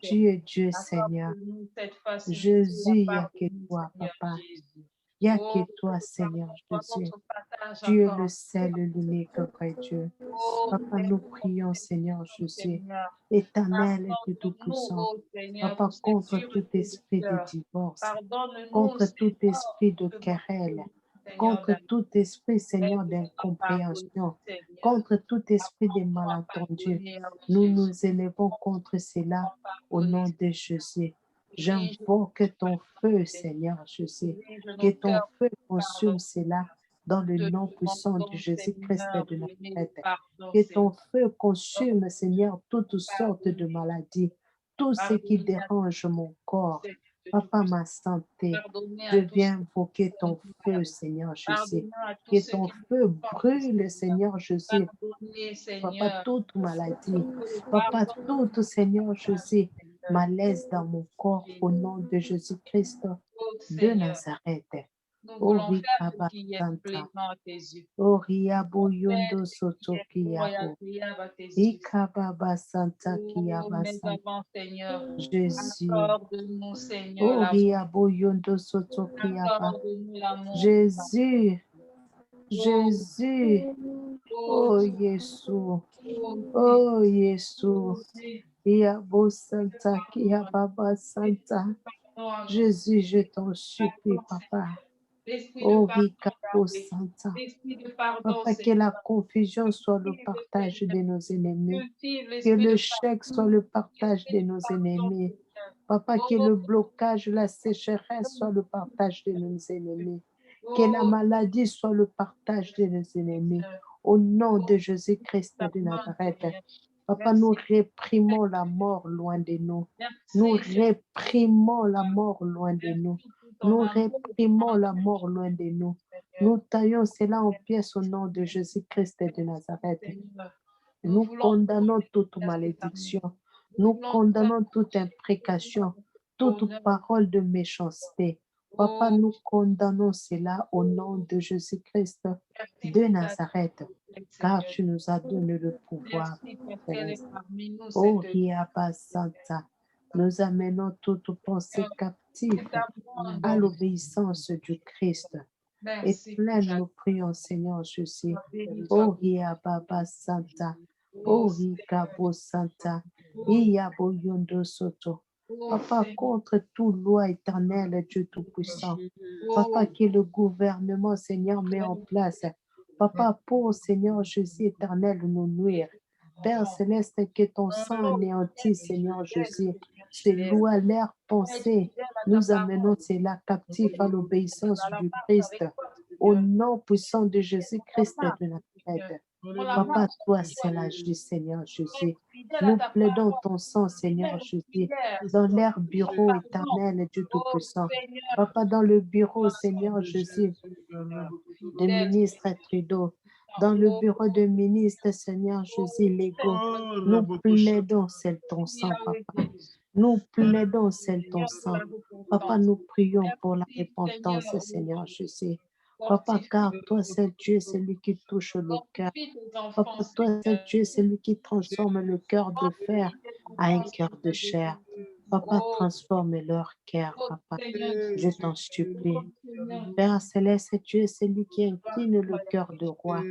Speaker 1: tu es Dieu, Seigneur.
Speaker 3: Accorde-nous cette facilité
Speaker 1: Jésus, il
Speaker 3: à
Speaker 1: n'y a que
Speaker 3: pardonner,
Speaker 1: toi,
Speaker 3: Seigneur
Speaker 1: Papa.
Speaker 3: Jésus.
Speaker 1: Il n'y a
Speaker 3: Oh,
Speaker 1: que toi, Seigneur
Speaker 3: soit
Speaker 1: Jésus.
Speaker 3: notre partage
Speaker 1: Tu es
Speaker 3: encore.
Speaker 1: le seul, l'unique vrai Dieu.
Speaker 3: Oh,
Speaker 1: Papa, nous prions, Seigneur Jésus,
Speaker 3: Seigneur.
Speaker 1: éternel et Dieu
Speaker 3: Pardonne-nous,
Speaker 1: Tout-Puissant.
Speaker 3: oh Seigneur,
Speaker 1: Papa,
Speaker 3: pour ces
Speaker 1: contre
Speaker 3: durs
Speaker 1: tout
Speaker 3: de
Speaker 1: esprit de
Speaker 3: cœur.
Speaker 1: divorce,
Speaker 3: Pardonne-nous,
Speaker 1: contre tout
Speaker 3: Seigneur,
Speaker 1: esprit de
Speaker 3: de
Speaker 1: querelle,
Speaker 3: Seigneur,
Speaker 1: contre tout esprit, Seigneur,
Speaker 3: aide-nous à pardonner,
Speaker 1: d'incompréhension,
Speaker 3: Seigneur.
Speaker 1: contre tout esprit de
Speaker 3: Apprends-nous à
Speaker 1: malentendu.
Speaker 3: pardonner, oh
Speaker 1: Nous
Speaker 3: Jésus.
Speaker 1: nous élevons contre cela au nom de Jésus. J'invoque ton feu, Seigneur Jésus, que ton feu consume cela dans le
Speaker 3: Te
Speaker 1: nom puissant de
Speaker 3: demandons,
Speaker 1: Jésus-Christ
Speaker 3: Seigneur,
Speaker 1: de
Speaker 3: de donner le
Speaker 1: Nazareth.
Speaker 3: pardon,
Speaker 1: Que ton
Speaker 3: Seigneur.
Speaker 1: feu consume, Seigneur, toutes sortes de maladies, tout ce qui
Speaker 3: Pardonnez à
Speaker 1: dérange mon corps.
Speaker 3: Seigneur de
Speaker 1: Papa,
Speaker 3: Tout-Puissant.
Speaker 1: ma santé,
Speaker 3: Pardonnez
Speaker 1: je
Speaker 3: à tous
Speaker 1: viens
Speaker 3: ceux
Speaker 1: invoquer
Speaker 3: qui
Speaker 1: ton
Speaker 3: sont
Speaker 1: feu,
Speaker 3: malades.
Speaker 1: Seigneur Jésus.
Speaker 3: Pardonnez à tous
Speaker 1: Que
Speaker 3: ceux
Speaker 1: ton
Speaker 3: qui ne
Speaker 1: feu
Speaker 3: sont pas
Speaker 1: brûle,
Speaker 3: Seigneur.
Speaker 1: Seigneur Jésus.
Speaker 3: Pardonnez,
Speaker 1: Papa,
Speaker 3: Seigneur.
Speaker 1: toute maladie. Papa,
Speaker 3: Pardonne,
Speaker 1: toute, Seigneur Jésus,
Speaker 3: Seigneur.
Speaker 1: malaise dans mon corps au nom de Jésus-Christ
Speaker 3: Oh
Speaker 1: de
Speaker 3: Seigneur,
Speaker 1: Nazareth.
Speaker 3: nous
Speaker 1: O
Speaker 3: voulons faire ce
Speaker 1: Rikaba
Speaker 3: qui est
Speaker 1: Santa,
Speaker 3: plaisant à tes yeux.
Speaker 1: O Riabo
Speaker 3: Fais
Speaker 1: Yondo
Speaker 3: ce qui
Speaker 1: Soto
Speaker 3: est bon et
Speaker 1: Kiabo,
Speaker 3: agréable à tes yeux.
Speaker 1: Ikababa Santa
Speaker 3: Oh,
Speaker 1: Kiaba
Speaker 3: mais
Speaker 1: Santa,
Speaker 3: avant, Seigneur,
Speaker 1: Jésus.
Speaker 3: accorde-nous, Seigneur,
Speaker 1: O
Speaker 3: l'amour.
Speaker 1: Riabo Yondo Soto Kiaba,
Speaker 3: Accorde-nous l'amour.
Speaker 1: Jésus,
Speaker 3: Oh,
Speaker 1: Jésus,
Speaker 3: oh,
Speaker 1: oh
Speaker 3: Dieu,
Speaker 1: Jésus,
Speaker 3: oh, Dieu,
Speaker 1: oh Jésus,
Speaker 3: Dieu.
Speaker 1: Iabo Santa
Speaker 3: Pardon,
Speaker 1: Kiababa Santa.
Speaker 3: pardon à nous.
Speaker 1: Jésus, je t'en supplie,
Speaker 3: Pardon,
Speaker 1: Papa.
Speaker 3: l'esprit de
Speaker 1: Oh
Speaker 3: pardon,
Speaker 1: Rikabo
Speaker 3: Yahweh.
Speaker 1: Santa.
Speaker 3: L'esprit de pardon,
Speaker 1: Papa, que la
Speaker 3: Seigneur.
Speaker 1: confusion soit le
Speaker 3: Cultive,
Speaker 1: partage de
Speaker 3: Seigneur.
Speaker 1: nos ennemis.
Speaker 3: Cultive
Speaker 1: Que
Speaker 3: l'esprit
Speaker 1: le
Speaker 3: de
Speaker 1: chèque
Speaker 3: pardon.
Speaker 1: soit le partage
Speaker 3: L'esprit
Speaker 1: de
Speaker 3: de
Speaker 1: nos
Speaker 3: pardon,
Speaker 1: ennemis.
Speaker 3: Seigneur.
Speaker 1: Papa, que
Speaker 3: Oh,
Speaker 1: le blocage, la sécheresse soit le partage de nos ennemis. Que la
Speaker 3: oh,
Speaker 1: maladie soit le partage de nos ennemis.
Speaker 3: Seigneur.
Speaker 1: Au nom de
Speaker 3: Oh,
Speaker 1: Jésus-Christ de
Speaker 3: pardonne,
Speaker 1: Nazareth.
Speaker 3: Seigneur.
Speaker 1: Papa, nous
Speaker 3: Merci.
Speaker 1: réprimons la mort loin de nous. Nous
Speaker 3: Merci, Seigneur.
Speaker 1: réprimons la mort loin de nous.
Speaker 3: Merci pour ton
Speaker 1: Nous
Speaker 3: amour.
Speaker 1: réprimons la mort loin de nous.
Speaker 3: Seigneur.
Speaker 1: Nous taillons cela en pièces au nom de Jésus-Christ de Nazareth.
Speaker 3: Seigneur.
Speaker 1: Nous
Speaker 3: voulons
Speaker 1: condamnons toute
Speaker 3: faire cet amour.
Speaker 1: malédiction.
Speaker 3: Nous
Speaker 1: Nous
Speaker 3: voulons
Speaker 1: condamnons toute imprécation, toute
Speaker 3: honneur.
Speaker 1: parole de méchanceté. Papa,
Speaker 3: Oh,
Speaker 1: nous condamnons cela au nom de Jésus-Christ
Speaker 3: merci
Speaker 1: de
Speaker 3: pour ta
Speaker 1: Nazareth, car
Speaker 3: Seigneur.
Speaker 1: tu nous as donné le pouvoir
Speaker 3: Merci parce qu'elle est
Speaker 1: céleste.
Speaker 3: parmi nous,
Speaker 1: Oh,
Speaker 3: cette
Speaker 1: Riaba Santa, nous amenons toute pensée captive
Speaker 3: cet amour.
Speaker 1: à l'obéissance du Christ. Et
Speaker 3: Merci pour
Speaker 1: pleine,
Speaker 3: ta
Speaker 1: nous prions, Seigneur Jésus.
Speaker 3: béni
Speaker 1: Oh,
Speaker 3: soit.
Speaker 1: Riaba Santa,
Speaker 3: Oh,
Speaker 1: oh, Rikabo Santa, Iyabo Yondo Soto. Papa,
Speaker 3: Seigneur.
Speaker 1: contre toute loi éternelle, Dieu Tout-Puissant. Papa,
Speaker 3: Oh,
Speaker 1: que le gouvernement, Seigneur, met en place. Papa, pour Seigneur Jésus éternel, nous nuire. Père céleste, que ton sang anéantisse, Seigneur Jésus. Ces lois, leurs pensées, nous amenons cela captif à l'obéissance du Christ. Au nom puissant de Jésus-Christ de Nazareth. Papa, toi seul agis, Seigneur Jésus. Nous plaidons ton sang, Seigneur Jésus, dans leur bureau éternel, Dieu Tout-Puissant. Papa, dans le bureau, Seigneur Jésus, de ministre Trudeau, dans le bureau de ministre, Seigneur Jésus, légaux, nous plaidons, c'est ton sang, Papa. Nous plaidons, c'est ton sang. Papa, nous prions pour la repentance, Seigneur Jésus. Papa, car toi, seul Dieu, c'est lui qui touche le cœur. Papa, toi, seul Dieu, c'est lui qui transforme le cœur de fer à un cœur de chair. Papa, transforme leur cœur, Papa. Je t'en supplie. Père céleste, Dieu, c'est lui qui incline le cœur de roi.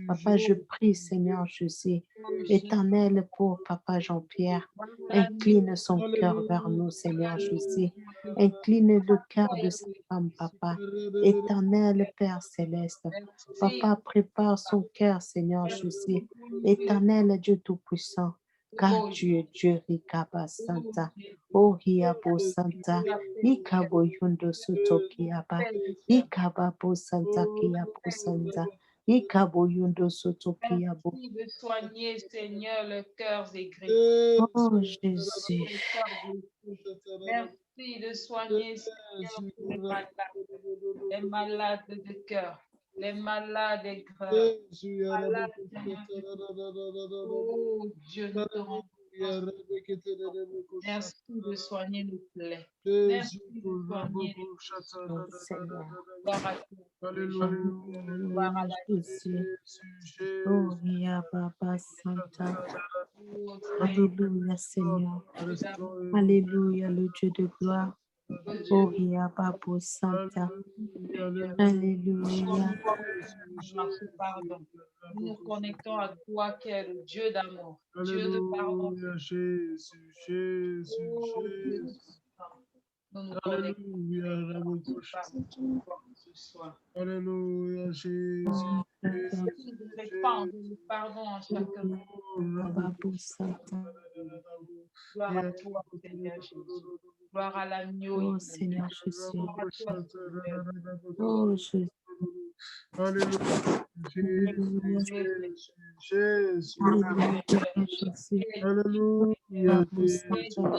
Speaker 1: Papa, je prie, Seigneur Jésus, éternel, pour Papa Jean-Pierre. Incline son cœur vers nous, Seigneur Jésus. Incline le cœur de sa femme, Papa. Éternel Père céleste. Papa, prépare son cœur, Seigneur Jésus. Éternel Dieu Tout-Puissant. Car tu es Dieu, Rikaba Santa. Oh, Hiabo Santa. Ikabo Yundo Soto Kiaba. Ikababo Santa Kiabo Santa. Ikabo Yundo Soto Kiabo.
Speaker 3: Merci de soigner, Seigneur, le cœur aigri.
Speaker 1: Oh, Jésus.
Speaker 3: Merci de soigner, Seigneur, les malades de cœur, les malades aigres, les malades, Seigneur. Oh, Dieu, nous te rendons Merci de soigner nos plaies.
Speaker 4: Jésus,
Speaker 3: Merci de soigner les
Speaker 1: Oh Seigneur.
Speaker 3: gloire à toi.
Speaker 1: Alléluia, Jésus. Oh, Ria Baba Santa.
Speaker 3: Oh,
Speaker 1: Alléluia, Seigneur. Alléluia, le Dieu de gloire. Oh, Ria Baba Santa. Alléluia.
Speaker 3: Pardon. Nous nous connectons à toi qui es le Dieu d'amour, Dieu de pardon.
Speaker 4: Alléluia, Jésus, Jésus,
Speaker 3: Oh, Dieu de
Speaker 4: Jésus.
Speaker 3: sang. Nous nous connectons
Speaker 4: Alléluia,
Speaker 3: ce soir.
Speaker 4: Alléluia, Jésus,
Speaker 3: Merci de répandre le pardon en chacun.
Speaker 1: Baba Santa.
Speaker 3: Gloire à toi, Seigneur Jésus. Gloire à l'agneau.
Speaker 1: Oh, Seigneur Jésus.
Speaker 3: Gloire à toi, Seigneur.
Speaker 1: Oh, Jésus.
Speaker 4: Alléluia,
Speaker 1: Alléluia.
Speaker 4: Jésus,
Speaker 1: Alléluia, Jésus.
Speaker 4: Alléluia,
Speaker 1: Baba Santa.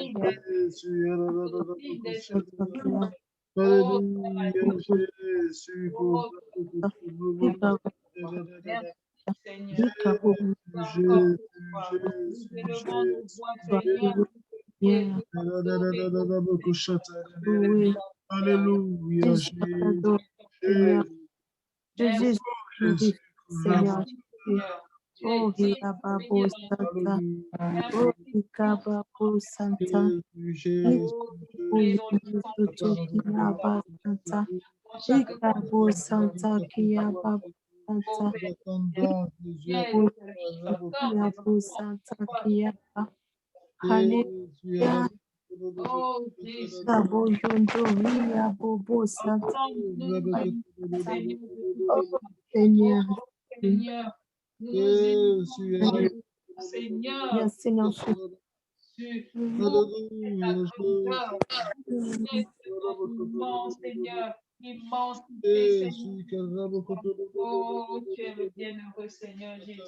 Speaker 4: Jésus,
Speaker 1: Alléluia.
Speaker 4: Alléluia, Jésus,
Speaker 3: Oh,
Speaker 1: Ika
Speaker 3: merci, Seigneur.
Speaker 1: Ika Bobo.
Speaker 4: Jésus,
Speaker 3: Nous élevons nos voix,
Speaker 1: Baba
Speaker 3: Seigneur.
Speaker 1: Alléluia. Loué.
Speaker 4: Alléluia,
Speaker 1: Jésus, t'adore, Seigneur. Jésus, glorifie, Seigneur Jésus. Oh, Ria Babo Santa. Oh, Ika Babo Santa. Ika Santa. Ika Babo Santa. Kia Babo Santa. Kia Babo Santa. Kia Alléluia.
Speaker 3: Oh, Jésus.
Speaker 1: Babo Yondo. Ria Bobo Santa. Oh, Seigneur.
Speaker 3: Seigneur, nous nous élevons, Seigneur,
Speaker 1: Bien, Seigneur.
Speaker 3: Seigneur, immensité, Seigneur. Oh, tu es le bienheureux Seigneur Jésus.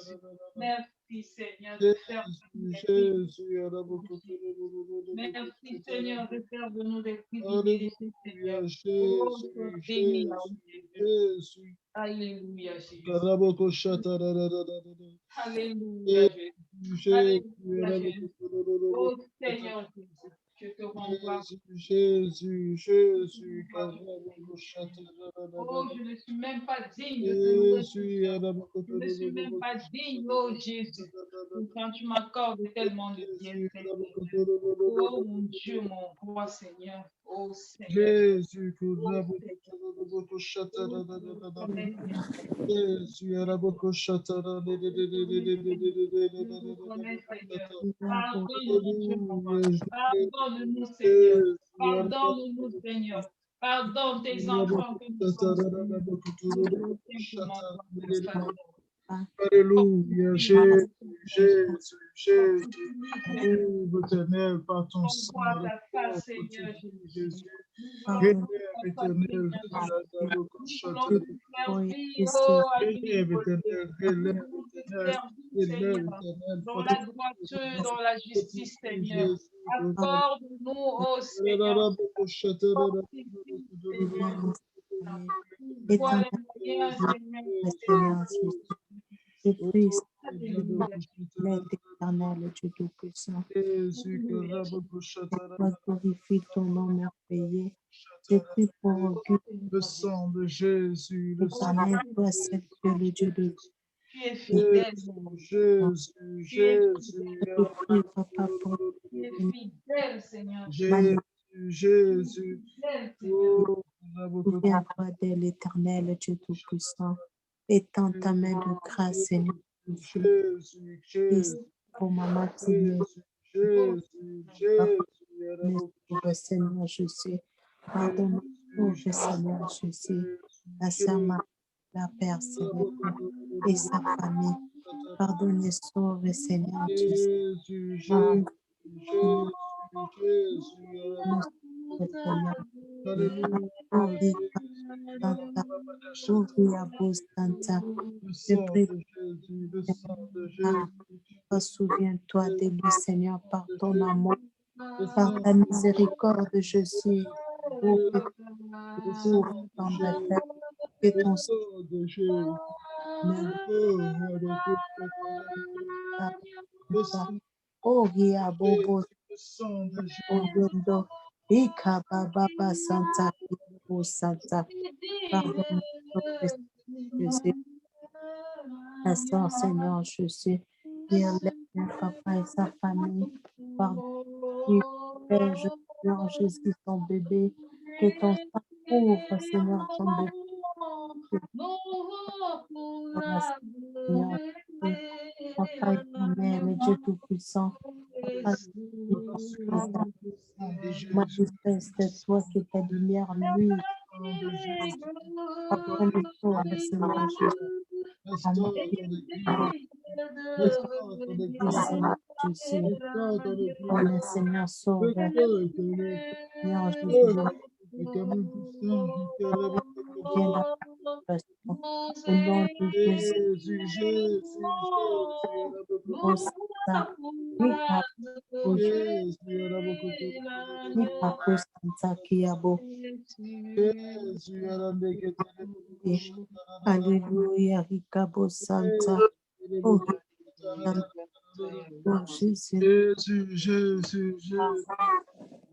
Speaker 3: Merci Seigneur de faire Merci Seigneur de faire de nous des privilégiés, Seigneur. Oh, béni, Alléluia, Jésus. Alléluia, Jésus. Alléluia, Jésus. Oh Seigneur Jésus, je te rends gloire.
Speaker 4: Jésus.
Speaker 3: Oh, je ne suis même pas digne de te louer. Je ne suis même pas digne, oh Jésus. Quand tu m'accordes tellement de bienfaits. Oh mon Dieu, mon roi Seigneur. Oh Seigneur.
Speaker 4: Jésus,
Speaker 3: Pardonne-nous, Seigneur. Pardonne-nous, Seigneur. Pardonne tes enfants que nous sommes.
Speaker 4: Alléluia, Jésus. Éternel, par ton sang,
Speaker 3: Seigneur Jésus. Dans la droiture, dans la justice, Seigneur. Accorde-nous, oh Seigneur.
Speaker 1: Je prie, l'Éternel, Dieu Tout-Puissant. Glorifie ton nom merveilleux. Je prie pour
Speaker 4: le sang de Jésus, le sang
Speaker 1: Éternel, toi seul, tu es le Dieu de
Speaker 3: tu es fidèle.
Speaker 4: Jésus.
Speaker 1: Je prie, Papa, pour
Speaker 3: Tu es fidèle, Seigneur.
Speaker 4: Jésus.
Speaker 1: Souviens-toi de l'Éternel, Dieu Tout-Puissant. Étends ta main de grâce, Seigneur.
Speaker 4: Jésus.
Speaker 1: Pour ma matinée. Papa, Seigneur Jésus. Pardonne-moi, Seigneur Jésus. La sœur Marie, la Père Céleste et sa famille. Pardonne et sauve, Seigneur Jésus. Souviens-toi de lui, Seigneur, par ton amour, par ta miséricorde, Jésus. Que ton Oria Bobo
Speaker 4: Le sang de
Speaker 1: Oyondo. Ika Baba Santa Kiabo Santa. Pardonne Jésus. Instant, Seigneur Jésus. Guéris le papa et sa famille. Pardonne. Père, je Seigneur Jésus, ton bébé. Que ton sang couvre, Seigneur, ton bébé. Seigneur Jésus. Papa éternel, Dieu Tout-Puissant. Papa, manifeste-toi que ta lumière lui. Pardonne-toi, Seigneur Jésus.
Speaker 4: Restaure ton église. Restaure ton église.
Speaker 1: Jésus.
Speaker 4: Restaure ton église.
Speaker 1: Oh, le Seigneur sauve.
Speaker 4: Restaure ton église.
Speaker 1: Seigneur Jésus. Viens dans ta personne. Au nom de Jésus. Oh, Santa. Santa Kiabo. Alléluia, Ricabo Santa. Oh, Jésus.
Speaker 4: Jésus.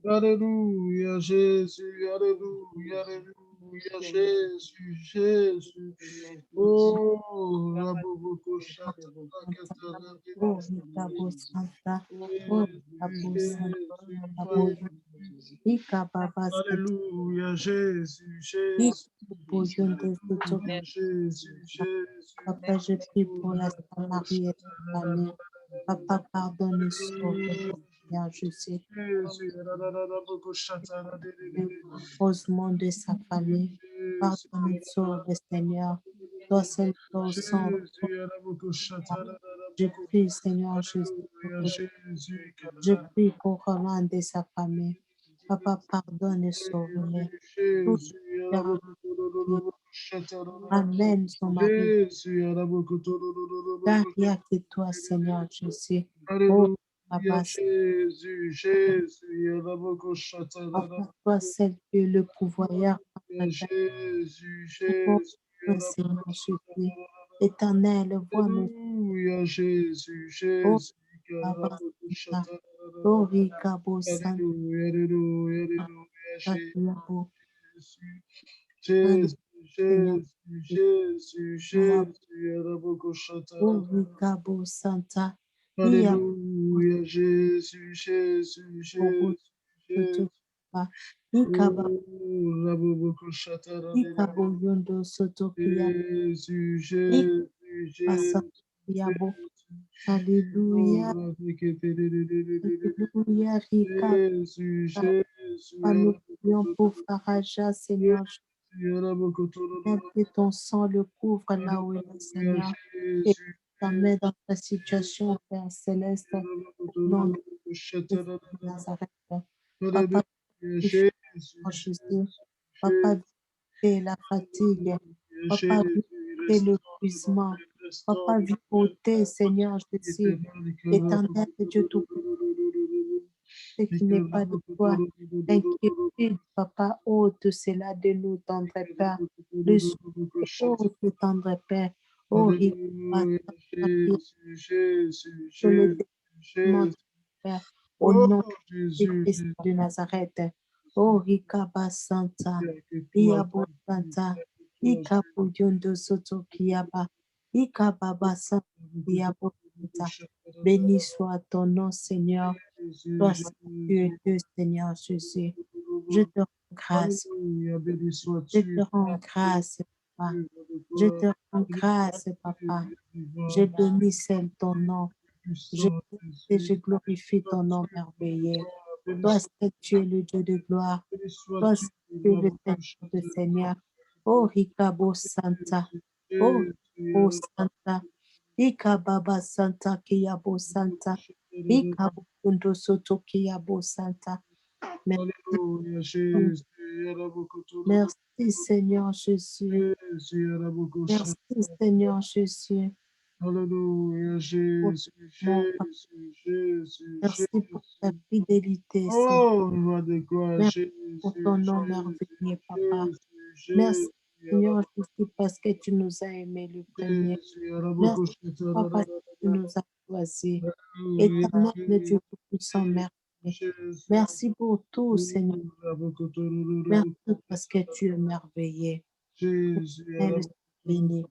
Speaker 4: Alléluia, Jésus, alléluia, alléluia, Jésus. Oh, la bobo chata,
Speaker 1: Oh, Ricabo Santa. Oh, Ricabo Santa. Icababa Santa.
Speaker 4: Alléluia, Jésus,
Speaker 1: Papa, je prie pour la Samarie et la famille. Papa, pardonne et sauve, Seigneur Jésus. Heureusement de sa famille. Pardonne et sauve, Seigneur. Toi seul au sang. Je prie, Seigneur Jésus. Je prie pour Romain et sa famille. Papa, pardonne et sauve-les. Amen, son mari. Car il n'y a que toi, Seigneur Jésus. Oh, Papa, toi seul qui es le pouvoir. Seigneur Jésus. Éternel, vois-nous. Oh, Papa, oh, Ricabo Saint. Oh, Ricabo Santa.
Speaker 4: Alléluia, Jésus.
Speaker 1: Yondo Soto Alléluia. Alléluia, Rika. Nous prions pour Faraja, Seigneur. Que ton sang le couvre là où il est, Seigneur. Et ta main dans ta situation, Père Céleste. Au nom de Nazareth. Papa, Jésus. Papa, vite la fatigue. Papa, vite l'épuisement. Papa, vite ôter, Seigneur Jésus. Éternel Dieu tout-puissant. Ce qui n'est pas de toi. Inquiétude, Papa, ôte cela de nous, tendre Père. Le souffle, ôte, tendre Père. Oh, au nom de Christ de Nazareth. Oh, Rikaba Santa, Iabo Santa, Ikabu Yondo Soto Kiaba, Ikababa Santa, Iabo Santa. Béni soit ton nom, Seigneur. Toi, Dieu, Seigneur Jésus. Je te rends grâce. Je te rends grâce, Papa. Je te rends grâce, Papa. Je bénis seul ton nom. Je glorifie ton nom merveilleux. Toi, tu es le Dieu de gloire. Toi, tu es le Seigneur de Seigneur. Oh, Ricabo Santa. Oh, oh Santa. Ikababa Santa Kiyabo Santa. Ikabo Kundo Soto Kiyabo Santa. Merci, Seigneur Jésus. Merci, Seigneur Jésus.
Speaker 4: Alléluia, Jésus.
Speaker 1: Merci pour ta fidélité,
Speaker 4: Oh, gloire de gloire,
Speaker 1: merci pour ton nom merveilleux, Papa. Merci Seigneur Jésus, parce que tu nous as aimés le premier. Merci, Papa, parce que tu nous as choisis. Éternel Dieu Tout-Puissant, merci. Merci pour tout, Seigneur. Merci parce que tu es merveilleux. Elle est bénie.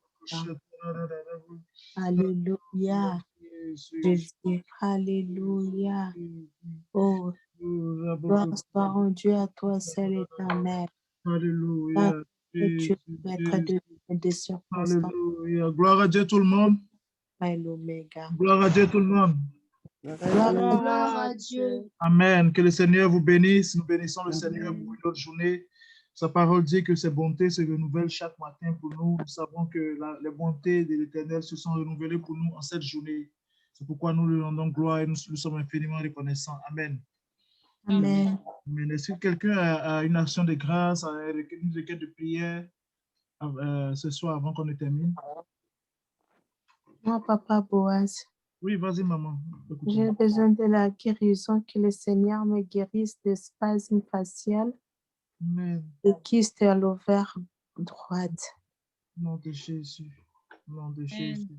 Speaker 1: Alléluia. Jésus, alléluia. Oh, gloire soit rendue à toi, seul éternel.
Speaker 4: Alléluia.
Speaker 1: Que tu es maître des circonstances.
Speaker 4: Alléluia. Gloire à Dieu tout le monde.
Speaker 1: Et l'oméga.
Speaker 4: Gloire à Dieu tout le monde.
Speaker 5: Gloire à Dieu.
Speaker 4: Amen. Que le Seigneur vous bénisse. Nous bénissons le Seigneur pour une autre journée. Sa parole dit que ses bontés se renouvellent chaque matin pour nous. Nous savons que les bontés de l'Éternel se sont renouvelées pour nous en cette journée. C'est pourquoi nous lui rendons gloire et nous sommes infiniment reconnaissants. Amen.
Speaker 1: Amen.
Speaker 4: Amen. Est-ce que quelqu'un a une action de grâce, une requête de prière ce soir avant qu'on ne termine?
Speaker 1: Moi, Papa Boaz,
Speaker 4: Oui, vas-y, maman.
Speaker 1: j'ai besoin de la guérison, que le Seigneur me guérisse de spasmes faciales,
Speaker 4: Amen.
Speaker 1: de kystes à l'ovaire droite.
Speaker 4: Nom de Jésus. Nom de Jésus.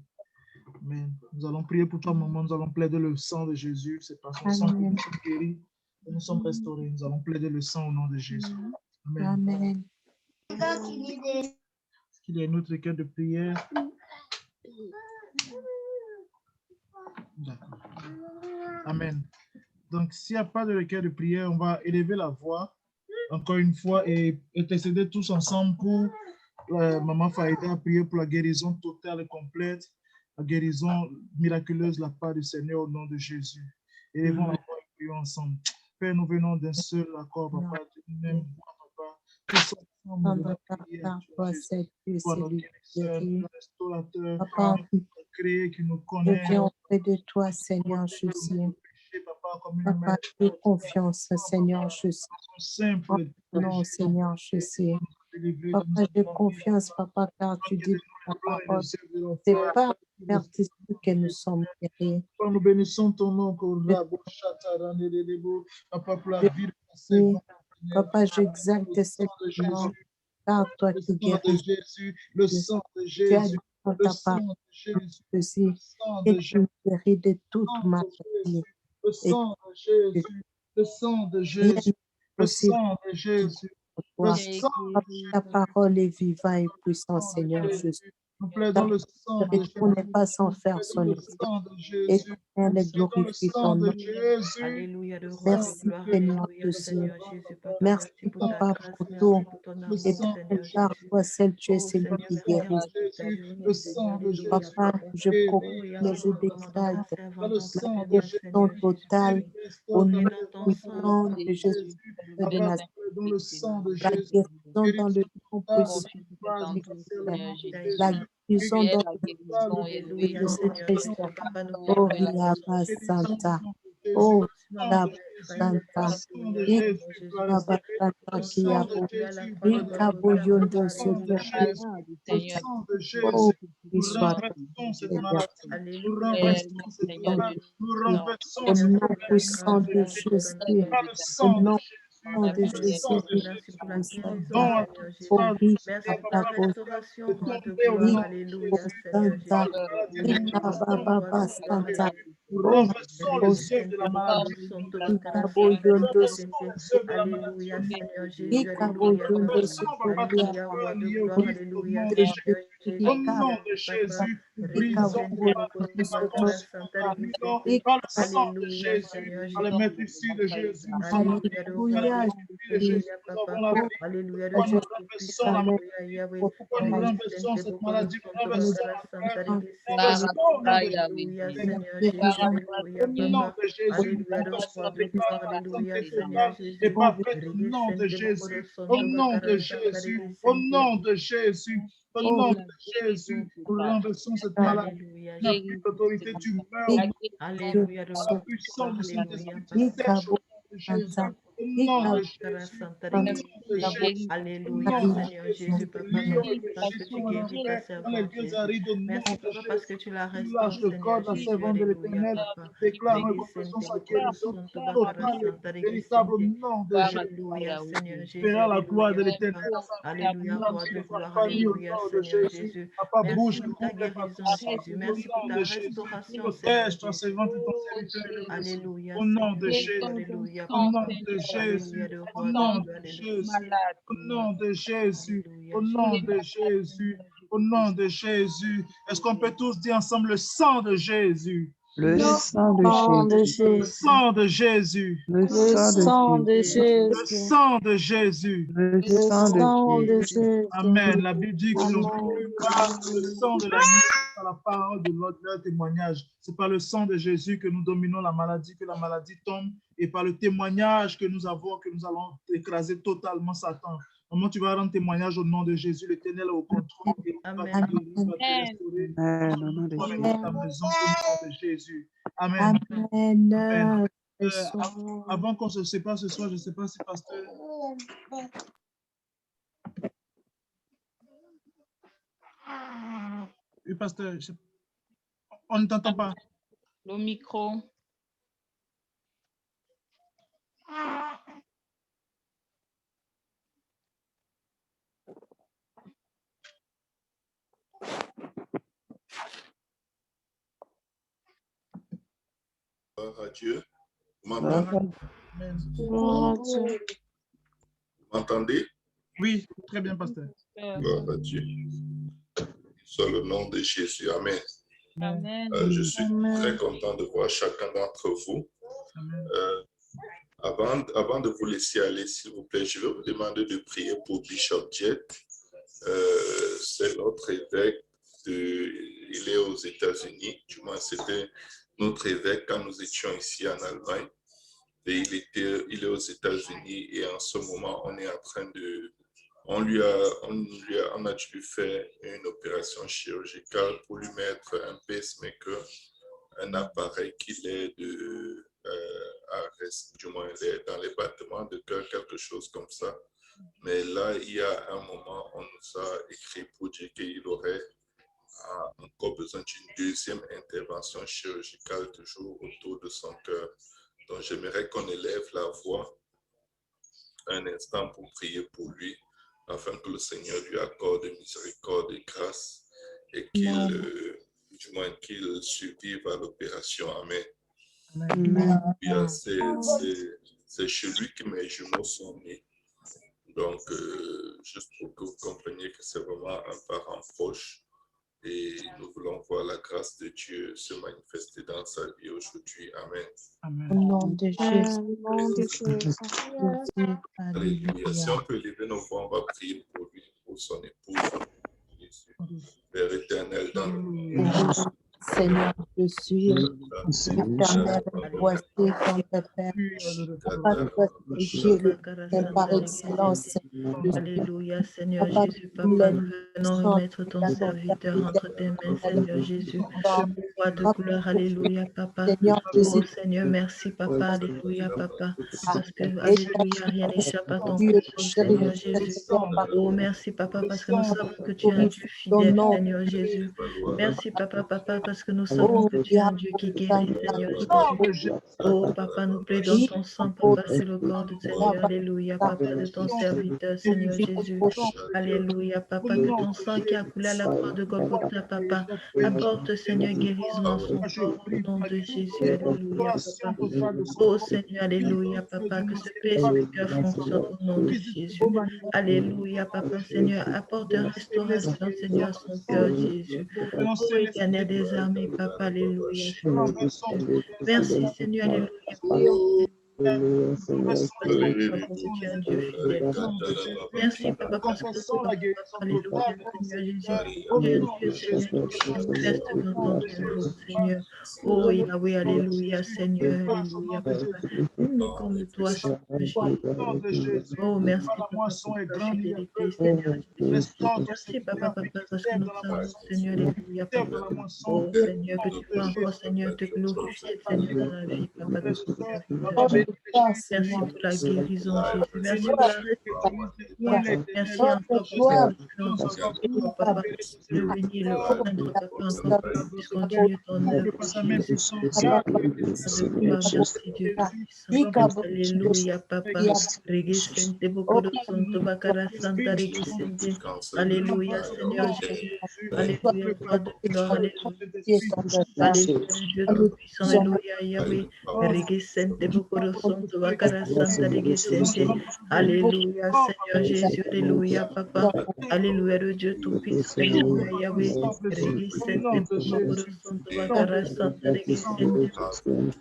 Speaker 4: Amen. Nous allons prier pour toi, maman. Nous allons plaider le sang de Jésus. C'est par son sang que nous sommes guéris, que nous sommes restaurés. Nous allons plaider le sang au nom de Jésus. Amen.
Speaker 1: Amen.
Speaker 4: Est-ce qu'il y a une autre requête de prière? D'accord. Amen. Donc, s'il n'y a pas de requête de prière, on va élever la voix encore une fois et intercéder tous ensemble pour Maman Faïda, prier pour la guérison totale et complète, la guérison miraculeuse de la part du Seigneur au nom de Jésus. Élevons la voix et prions ensemble. Père, nous venons d'un seul accord, Papa, nous-mêmes, Papa, tous ensemble, nous prions pour notre guérisseur, notre restaurateur, qui nous a créé, qui nous connaît.
Speaker 1: Je viens auprès de toi, Seigneur Jésus. Papa, j'ai confiance, Seigneur Jésus. Non, Seigneur Jésus. Papa, j'ai confiance, Papa, car tu dis ta parole. C'est pas l'artiste que nous sommes guéris.
Speaker 4: Nous bénissons ton nom,
Speaker 1: Papa, j'exalte cette nom, car toi qui guéris.
Speaker 4: Le sang de Jésus.
Speaker 1: Tu as dit dans ta parole, Jésus, que tu me guéris de toute maladie.
Speaker 4: Le sang de Jésus. Le sang de Jésus. Le sang de Jésus.
Speaker 1: Ta parole est vivante et puissante, Seigneur Jésus.
Speaker 4: Nous plaidons le sang de Jésus.
Speaker 1: On n'est pas sans faire son effort. Et elle est glorifiée ton nom. Merci, Seigneur Jésus. Merci, Papa, pour tout. Et par toi seul, tu es celui qui guérit. Papa, je proclame, je décrète la guérison totale au nom puissant de Jésus de Nazareth. La guérison dans le nom puissant, la guérison dans le nom de ce Christ. Oh, Yaba Santa. Oh, Yaba Santa. Yaba Santa Kiabo. Yikabo Yondo Soto. Oh, qu'il soit au nom puissant de Jésus. Au nom de Jésus,
Speaker 4: Au nom de Jésus, au nom de Jésus, au nom de Jésus, nous renversons cette maladie. La plus d'autorité, tu meurs. La puissance du Saint-Esprit sèche au nom de Jésus. Au nom de
Speaker 3: Merci,
Speaker 4: Jésus.
Speaker 6: Alléluia, Seigneur Jésus, papa, merci parce que tu guéris ta servante, Jésus. Merci, papa, parce que tu la restaures,
Speaker 4: Lâche le corps
Speaker 6: Seigneur
Speaker 4: de la
Speaker 6: Jésus.
Speaker 4: servante de
Speaker 6: Alléluia,
Speaker 4: l'Éternel.
Speaker 6: papa.
Speaker 4: Déclare et confessons sa guérison totale et véritable au nom de Jésus.
Speaker 6: Alléluia, Seigneur Jésus.
Speaker 4: Verra la gloire de
Speaker 6: Alléluia,
Speaker 4: l'Éternel
Speaker 6: papa.
Speaker 4: dans sa vie,
Speaker 6: Alléluia,
Speaker 4: dans
Speaker 6: gloire de
Speaker 4: sa
Speaker 6: gloire.
Speaker 4: famille au
Speaker 6: Alléluia,
Speaker 4: nom de
Speaker 6: Seigneur
Speaker 4: Jésus.
Speaker 6: Jésus.
Speaker 4: Papa,
Speaker 6: Merci
Speaker 4: bouge
Speaker 6: pour
Speaker 4: le
Speaker 6: ta
Speaker 4: groupe et
Speaker 6: guérison, Jésus.
Speaker 4: au
Speaker 6: Merci pour
Speaker 4: nom
Speaker 6: ta
Speaker 4: de Jésus.
Speaker 6: restauration, Seigneur
Speaker 4: Protège ton
Speaker 6: Jésus.
Speaker 4: servant et ton serviteur et le
Speaker 6: Alléluia,
Speaker 4: au nom
Speaker 6: Seigneur
Speaker 4: de
Speaker 6: Jésus.
Speaker 4: Jésus.
Speaker 6: Alléluia,
Speaker 4: Au nom
Speaker 6: papa.
Speaker 4: de Jésus.
Speaker 6: Alléluia, le
Speaker 4: Au
Speaker 6: roi
Speaker 4: nom
Speaker 6: de
Speaker 4: de
Speaker 6: Dieu. Alléluia.
Speaker 4: Jésus. Au nom de Jésus.
Speaker 6: Alléluia,
Speaker 4: Au nom de Jésus. Au nom de Jésus. Est-ce qu'on peut tous dire ensemble le sang de Jésus?
Speaker 5: Le sang de
Speaker 1: Nom de
Speaker 5: Jésus.
Speaker 4: Le
Speaker 1: Jésus.
Speaker 4: sang de Jésus.
Speaker 5: Le
Speaker 1: Le
Speaker 5: sang de
Speaker 1: sang de
Speaker 5: Jésus.
Speaker 4: Le
Speaker 1: Jésus.
Speaker 4: sang de Jésus.
Speaker 5: Le
Speaker 1: Le
Speaker 5: sang
Speaker 1: sang
Speaker 5: de
Speaker 1: de
Speaker 5: Jésus.
Speaker 1: Jésus.
Speaker 4: Amen. La Bible dit qu'ils n'ont pas
Speaker 1: Amen.
Speaker 4: cru par le sang de l'agneau, par la parole de leur témoignage. C'est par le sang de Jésus que nous dominons la maladie, que la maladie tombe, et par le témoignage que nous avons, que nous allons écraser totalement Satan. Comment tu vas rendre témoignage au nom de Jésus, l'Éternel est au contrôle et il va te
Speaker 6: Amen.
Speaker 4: guérir, il va te restaurer.
Speaker 5: Amen. Au nom de
Speaker 4: Toi et
Speaker 5: Jésus.
Speaker 4: ta maison au nom de Jésus. Amen.
Speaker 1: Amen.
Speaker 4: Amen.
Speaker 1: Reçois.
Speaker 4: Avant qu'on se sépare ce soir, je ne sais pas si pasteur. Oui, pasteur, on ne t'entend pas.
Speaker 3: Le micro.
Speaker 7: Gloire à Dieu. Vous
Speaker 4: Amen.
Speaker 7: m'entendez?
Speaker 4: Oui, très bien, pasteur.
Speaker 7: Gloire à Dieu. Sur le nom de Jésus. Amen.
Speaker 3: Amen.
Speaker 7: Je suis très content de voir chacun d'entre vous.
Speaker 4: Amen.
Speaker 7: Avant de vous laisser aller, s'il vous plaît, je vais vous demander de prier pour Bishop Jet. C'est notre évêque. Il est aux États-Unis. Du moins, c'était notre évêque quand nous étions ici en Allemagne. Et il est aux États-Unis et en ce moment, on est en train de... On a dû lui faire une opération chirurgicale pour lui mettre un pacemaker, un appareil qui l'aide du moins dans les battements de cœur, quelque chose comme ça. Mais là, il y a un moment, on nous a écrit pour dire qu'il aurait encore besoin d'une deuxième intervention chirurgicale toujours autour de son cœur. Donc, j'aimerais qu'on élève la voix un instant pour prier pour lui, afin que le Seigneur lui accorde miséricorde et grâce et qu'il survive à l'opération. Amen.
Speaker 5: Amen.
Speaker 7: C'est chez lui que mes jumeaux sont nés. Donc, juste pour que vous compreniez que c'est vraiment un parent proche. Et nous voulons voir la grâce de Dieu se manifester dans sa vie aujourd'hui. Amen.
Speaker 4: Amen.
Speaker 1: Au nom de Jésus.
Speaker 7: Alléluia. Si on peut lever nos voix, on va prier pour lui, pour son épouse. Père éternel, dans le nom
Speaker 1: Seigneur, je suis éternel, voici ton Père. Papa, toi, Dieu, le par excellence.
Speaker 6: Alléluia, Seigneur Jésus, Papa, nous venons remettre ton serviteur entre tes mains, Seigneur Jésus. Roi de gloire, Alléluia, Papa. Oh Seigneur, merci, Papa, Alléluia, Papa. Parce que, Alléluia, rien n'échappe à ton contrôle, Seigneur Jésus. Oh, merci, Papa, parce que nous savons que tu es un Dieu fidèle, Seigneur Jésus. Merci, Papa, parce que nous savons que tu es un Dieu qui guérit, Seigneur Jésus. Oh, Papa, nous plaidons ton sang, Papa, c'est le corps du Seigneur, Alléluia, Papa, de ton serviteur, Seigneur Jésus. Alléluia, Papa, que ton sang qui a coulé à la croix de Golgotha, Papa, apporte, Seigneur, guérison à son corps, au nom de Jésus, Alléluia, Papa. Oh, Seigneur, Alléluia, Papa, que ce pacemaker fonctionne au nom de Jésus. Alléluia, Papa, Seigneur, apporte restauration, Seigneur, à son cœur, Jésus. Oh, éternel des armées, Papa, Alléluia, Seigneur Jésus. Merci, Seigneur, Alléluia.
Speaker 7: Alléluia.
Speaker 6: Parce que tu es un Dieu fidèle. Merci, Papa, parce que Alléluia, Seigneur Jésus. Tu es un Dieu, Seigneur, qui se manifeste quand on te loue, Seigneur. Oh, Yahweh, Alléluia, Seigneur, Alléluia, Papa. Comble comme toi, Seigneur Jésus.
Speaker 4: Nom de Jésus.
Speaker 6: Oh, merci,
Speaker 4: La
Speaker 6: Papa,
Speaker 4: moisson
Speaker 6: pour
Speaker 4: est
Speaker 6: ta
Speaker 4: grande, il y a
Speaker 6: fidélité,
Speaker 4: peu.
Speaker 6: Seigneur Jésus.
Speaker 4: Restaure tous ces
Speaker 6: Merci, Papa,
Speaker 4: biens
Speaker 6: parce que
Speaker 4: dans
Speaker 6: nous
Speaker 4: la
Speaker 6: savons,
Speaker 4: moisson.
Speaker 6: Seigneur, Alléluia,
Speaker 4: Terre
Speaker 6: Papa.
Speaker 4: de la moisson.
Speaker 6: Oh, Seigneur, que tu peux
Speaker 4: Nom de
Speaker 6: encore,
Speaker 4: Jésus.
Speaker 6: Seigneur, te glorifier, Seigneur, dans la vie, Papa, de ton
Speaker 4: Restaure.
Speaker 6: serviteur.
Speaker 4: Papa, bénis les
Speaker 6: Merci
Speaker 4: Jésus.
Speaker 6: pour la guérison, Jésus. Merci
Speaker 4: Bénis
Speaker 6: pour la
Speaker 4: bénis
Speaker 6: respiration.
Speaker 4: l'éternel.
Speaker 6: Merci encore, Papa, parce que nous pouvons, Papa, le bénir, le
Speaker 4: Oh,
Speaker 6: plaindre, Papa, encore que nous puissions continuer ton œuvre,
Speaker 4: que sa main
Speaker 6: Jésus.
Speaker 4: puissante.
Speaker 6: De gloire, merci Dieu Tout-Puissant. Alléluia, Papa. Rege sente bokoro sonto bakara santa rege sente. Alléluia, Seigneur Jésus. Alléluia, roi de gloire. Alléluia. Alléluia, Dieu Tout-Puissant. Alléluia, Yahweh. Rege sente bokoro sonto bakara santa rege sente. Alléluia, Seigneur Jésus. Alléluia, Papa. Alléluia, le Dieu Tout-Puissant. Alléluia, Yahweh. Rege sente bokoro sonto bakara santa rege sente.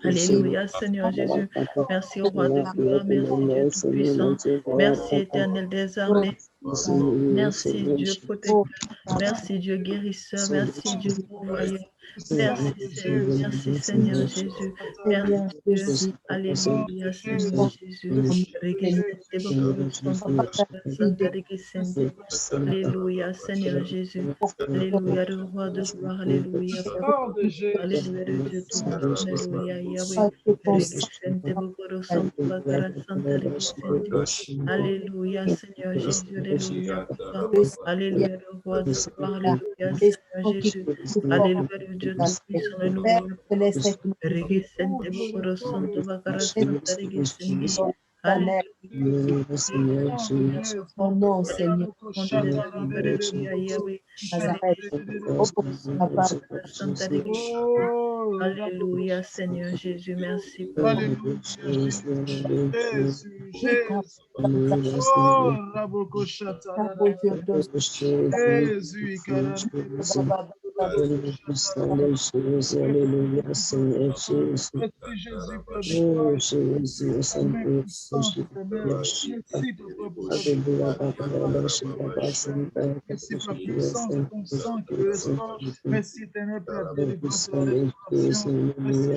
Speaker 6: Alléluia, Seigneur Jésus. Merci au roi de gloire. Merci Dieu Tout-Puissant. Merci éternel des armées. Merci Dieu protecteur. Merci Dieu guérisseur. Merci Dieu pourvoyeur. Merci Seigneur Jésus. Merci Dieu. Alléluia, Seigneur Jésus. Alléluia, Seigneur Jésus. Alléluia, le roi de gloire. Alléluia, Papa.
Speaker 4: de Jésus.
Speaker 6: Alléluia, le Dieu Tout-Puissant. Alléluia, Yahweh. Alléluia, Seigneur Jésus. Alléluia, Papa. Alléluia, le roi de gloire. Alléluia, Seigneur Jésus. Alléluia, le Dieu Tout-Puissant. Alléluia. Regesente bokoro santo bakara santa regesente. Alléluia.
Speaker 1: Ton nom, Seigneur.
Speaker 6: Alléluia, Yahweh. Alléluia, Seigneur Jésus. Merci, Papa.
Speaker 4: Alléluia, Jésus, Jésus. Oh, Raboko Shata. Jésus,
Speaker 2: Alléluia, Seigneur Jésus.
Speaker 4: merci Jésus pour la
Speaker 2: Oh,
Speaker 4: victoire.
Speaker 2: Jésus,
Speaker 4: Merci pour ta
Speaker 2: Alléluia,
Speaker 4: merci pour la puissance de ton sang qui le restaure. Merci éternel pour la délivrance et la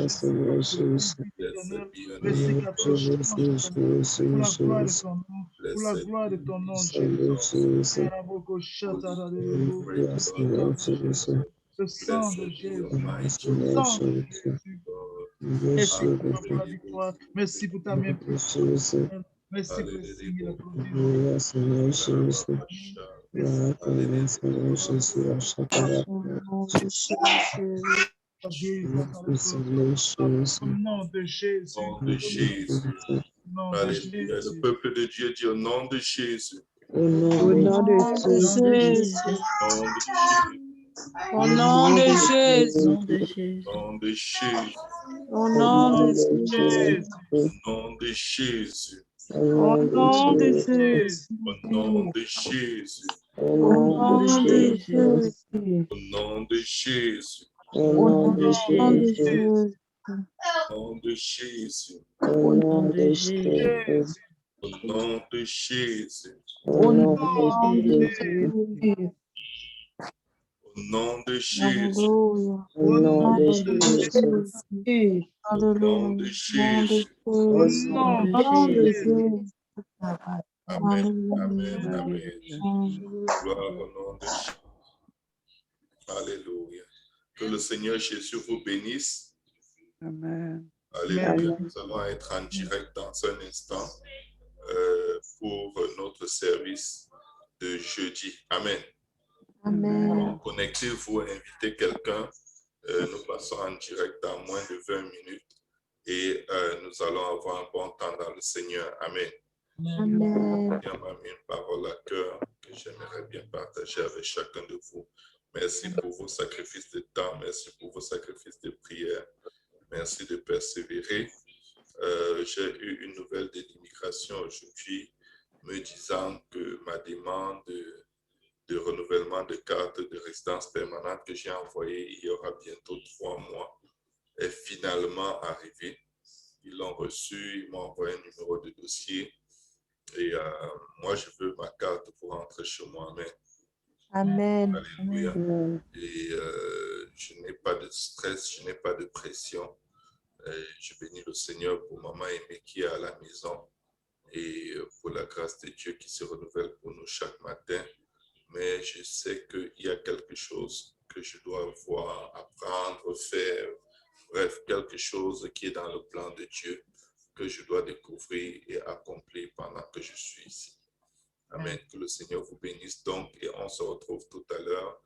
Speaker 4: restauration. Merci éternel. Merci pour la gloire de ton nom. Pour la gloire de ton nom, Jésus. Le sang de Jésus. Le sang de Jésus. Merci pour la victoire. Merci pour ta main puissante. Merci pour le signe et la provision. Au nom de Jésus.
Speaker 7: Au nom de Jésus. Alléluia. Le peuple de Dieu dit au nom de Jésus.
Speaker 5: Au nom de Jésus.
Speaker 8: Au nom de Jésus.
Speaker 7: Au nom de Jésus.
Speaker 8: Au nom de Jésus.
Speaker 7: Au nom de Jésus.
Speaker 8: Au nom de Jésus.
Speaker 7: Au nom de Jésus.
Speaker 8: Au nom de Jésus.
Speaker 7: Au nom de Jésus.
Speaker 8: Au nom de Jésus.
Speaker 7: Au nom de Jésus.
Speaker 6: Au nom de Jésus.
Speaker 7: Au nom de Jésus.
Speaker 8: Au nom de Jésus.
Speaker 7: Au nom de Jésus.
Speaker 8: Au nom de Jésus.
Speaker 7: Au nom de Jésus.
Speaker 8: Au nom de Jésus.
Speaker 7: Amen. Amen. Amen. Gloire au nom de Jésus. Alléluia. Que le Seigneur Jésus vous bénisse.
Speaker 5: Amen.
Speaker 7: Alléluia. Nous allons être en direct dans un instant pour notre service de jeudi. Amen.
Speaker 1: Amen.
Speaker 7: Connectez-vous, invitez quelqu'un. Nous passons en direct dans moins de 20 minutes et nous allons avoir un bon temps dans le Seigneur. Amen.
Speaker 1: Amen.
Speaker 7: Il m'a mis une parole à cœur que j'aimerais bien partager avec chacun de vous. Merci pour vos sacrifices de temps. Merci pour vos sacrifices de prière. Merci de persévérer. J'ai eu une nouvelle de l'immigration aujourd'hui me disant que ma demande de renouvellement de carte de résidence permanente que j'ai envoyée il y aura bientôt 3 mois est finalement arrivée. Ils l'ont reçu, ils m'ont envoyé un numéro de dossier et moi je veux ma carte pour rentrer chez moi.
Speaker 1: Amen.
Speaker 7: Alléluia. Et je n'ai pas de stress, je n'ai pas de pression. Je bénis le Seigneur pour maman Aimée qui est à la maison et pour la grâce de Dieu qui se renouvelle pour nous chaque matin. Mais je sais qu'il y a quelque chose que je dois voir, apprendre, faire. Bref, quelque chose qui est dans le plan de Dieu que je dois découvrir et accomplir pendant que je suis ici. Amen. Que le Seigneur vous bénisse donc et on se retrouve tout à l'heure.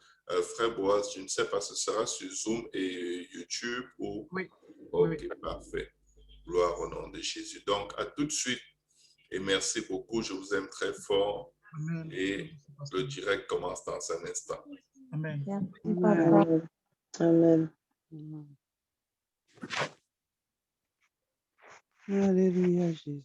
Speaker 7: Frère Boaz, je ne sais pas, ce sera sur Zoom et YouTube ou...
Speaker 4: Oui.
Speaker 7: Ok,
Speaker 4: Oui.
Speaker 7: parfait. Gloire au nom de Jésus. Donc, à tout de suite et merci beaucoup. Je vous aime très fort.
Speaker 4: Amen.
Speaker 7: Et le direct commence dans un instant.
Speaker 4: Amen.
Speaker 8: Merci, papa.
Speaker 2: Amen.
Speaker 5: Alléluia, Jésus.